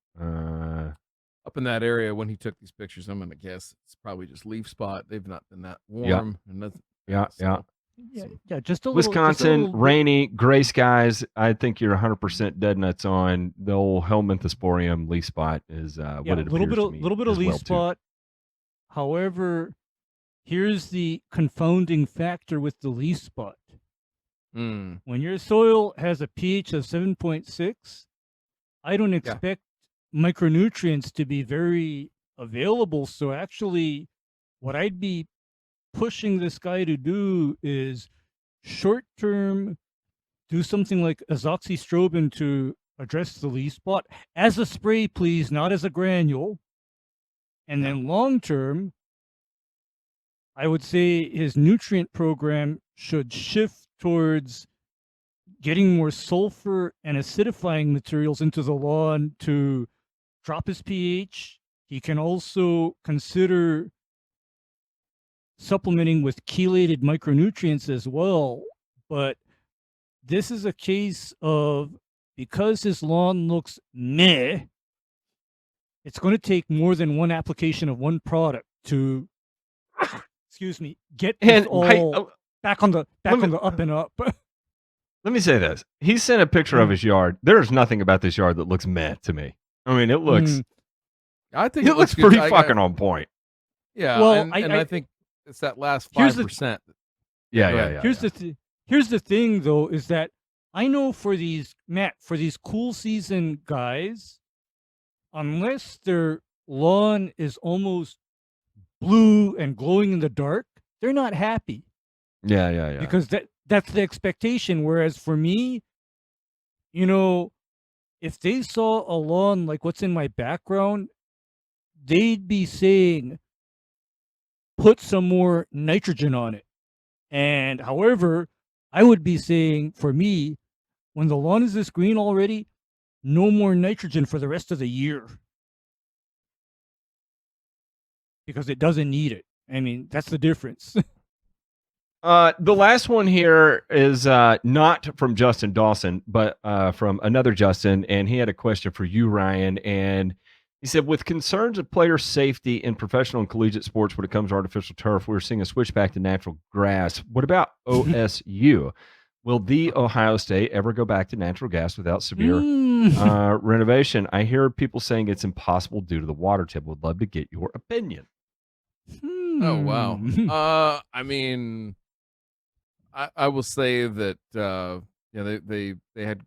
[SPEAKER 3] up in that area when he took these pictures, I'm gonna guess it's probably just leaf spot. They've not been that warm. And nothing,
[SPEAKER 4] just a little.
[SPEAKER 2] Wisconsin, rainy, gray skies. I think you're 100% dead nuts on the old helminthosporium leaf spot is what it appears to me. A little bit of leaf spot.
[SPEAKER 4] However, here's the confounding factor with the leaf spot. When your soil has a pH of 7.6, I don't expect micronutrients to be very available. So actually, what I'd be pushing this guy to do is short term do something like azoxystrobin to address the leaf spot as a spray, please, not as a granule. And then long term, I would say his nutrient program should shift towards getting more sulfur and acidifying materials into the lawn to drop his pH. He can also consider supplementing with chelated micronutrients as well. But this is a case of, because his lawn looks meh, it's going to take more than one application of one product to, get it all back on the up and up.
[SPEAKER 2] Let me say this. He sent a picture of his yard. There's nothing about this yard that looks meh to me. I mean, it looks.
[SPEAKER 3] I think
[SPEAKER 2] it looks pretty fucking on point.
[SPEAKER 3] Yeah, well, I think it's that last 5%.
[SPEAKER 2] Yeah.
[SPEAKER 4] Here's the thing, though, is that I know for these cool season guys, unless their lawn is almost blue and glowing in the dark, they're not happy.
[SPEAKER 2] Yeah.
[SPEAKER 4] Because that's the expectation. Whereas for me, if they saw a lawn like what's in my background, they'd be saying, put some more nitrogen on it. And however, I would be saying, for me, when the lawn is this green already, no more nitrogen for the rest of the year. Because it doesn't need it. I mean, that's the difference.
[SPEAKER 2] The last one here is not from Justin Dawson, but from another Justin, and he had a question for you, Ryan. And he said, with concerns of player safety in professional and collegiate sports when it comes to artificial turf, we're seeing a switch back to natural grass. What about OSU? Will the Ohio State ever go back to natural gas without severe renovation? I hear people saying it's impossible due to the water table. Would love to get your opinion.
[SPEAKER 3] Oh, wow. I mean, I will say that they had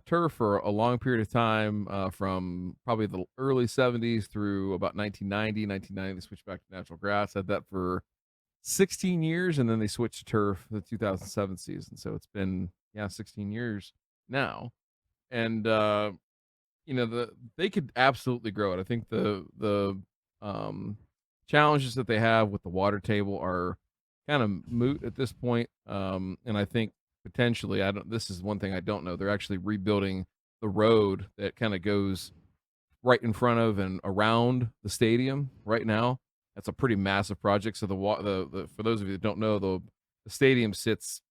[SPEAKER 3] turf for a long period of time, from probably the early 70s through about 1990. 1990, they switched back to natural grass. Had that for 16 years, and then they switched to turf the 2007 season. So it's been 16 years now, and they could absolutely grow it. I think the challenges that they have with the water table are kind of moot at this point. And I think potentially, this is one thing I don't know. They're actually rebuilding the road that kind of goes right in front of and around the stadium right now. That's a pretty massive project. So the for those of you that don't know, the stadium sits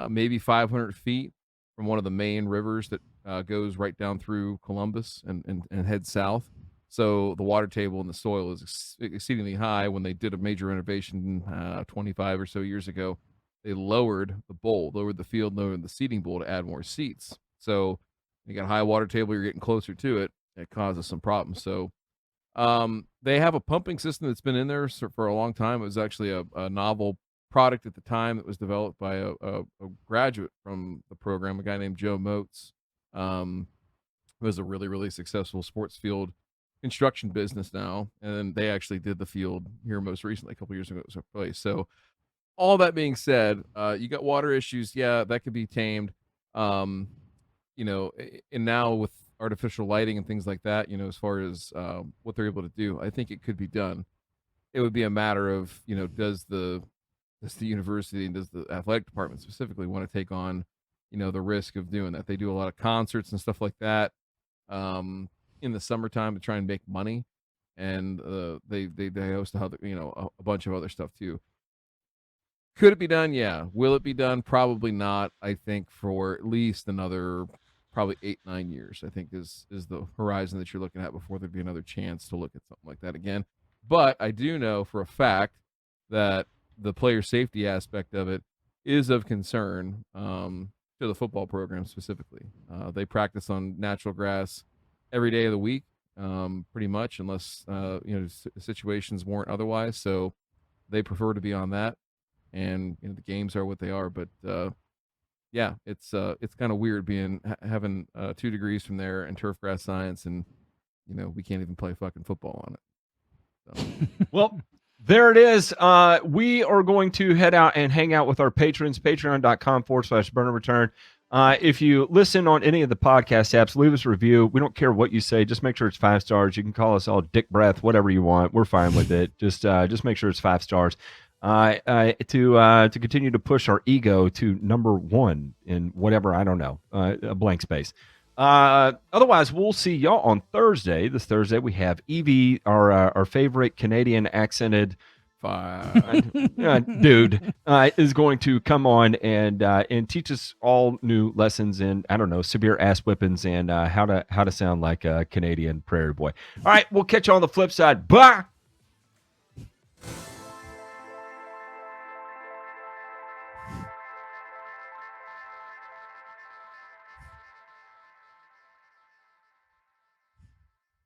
[SPEAKER 3] maybe 500 feet from one of the main rivers that goes right down through Columbus and heads south. So the water table and the soil is exceedingly high. When they did a major renovation 25 or so years ago, they lowered the field, lowered the seating bowl to add more seats. So you got a high water table, you're getting closer to it. It causes some problems. So they have a pumping system that's been in there for a long time. It was actually a novel product at the time that was developed by a graduate from the program, a guy named Joe Motes, who has a really, really successful sports field construction business now. And then they actually did the field here most recently, a couple years ago. It was a place. So all that being said, you got water issues. Yeah, that could be tamed. And now with artificial lighting and things like that, as far as what they're able to do, I think it could be done. It would be a matter of, does the university and does the athletic department specifically want to take on, the risk of doing that? They do a lot of concerts and stuff like that in the summertime to try and make money, and they host a bunch of other stuff too. Could it be done? Yeah. Will it be done? Probably not. I think for at least another probably 8-9 years, I think is the horizon that you're looking at before there'd be another chance to look at something like that again. But I do know for a fact that the player safety aspect of it is of concern to the football program specifically. They practice on natural grass every day of the week, pretty much, unless situations warrant otherwise. So they prefer to be on that, and the games are what they are. But it's kind of weird having 2 degrees from there and turfgrass science, and we can't even play fucking football on it. So.
[SPEAKER 2] Well, there it is. We are going to head out and hang out with our patrons, patreon.com/burnerreturn. If you listen on any of the podcast apps, leave us a review. We don't care what you say. Just make sure it's 5 stars. You can call us all dick breath, whatever you want. We're fine with it. Just make sure it's 5 stars. To continue to push our ego to number 1 in whatever, I don't know, a blank space. Otherwise, we'll see y'all on Thursday. This Thursday, we have Evie, our favorite Canadian accented dude, is going to come on and teach us all new lessons in, I don't know, severe ass whippings and how to sound like a Canadian prairie boy. All right, we'll catch you on the flip side. Bye.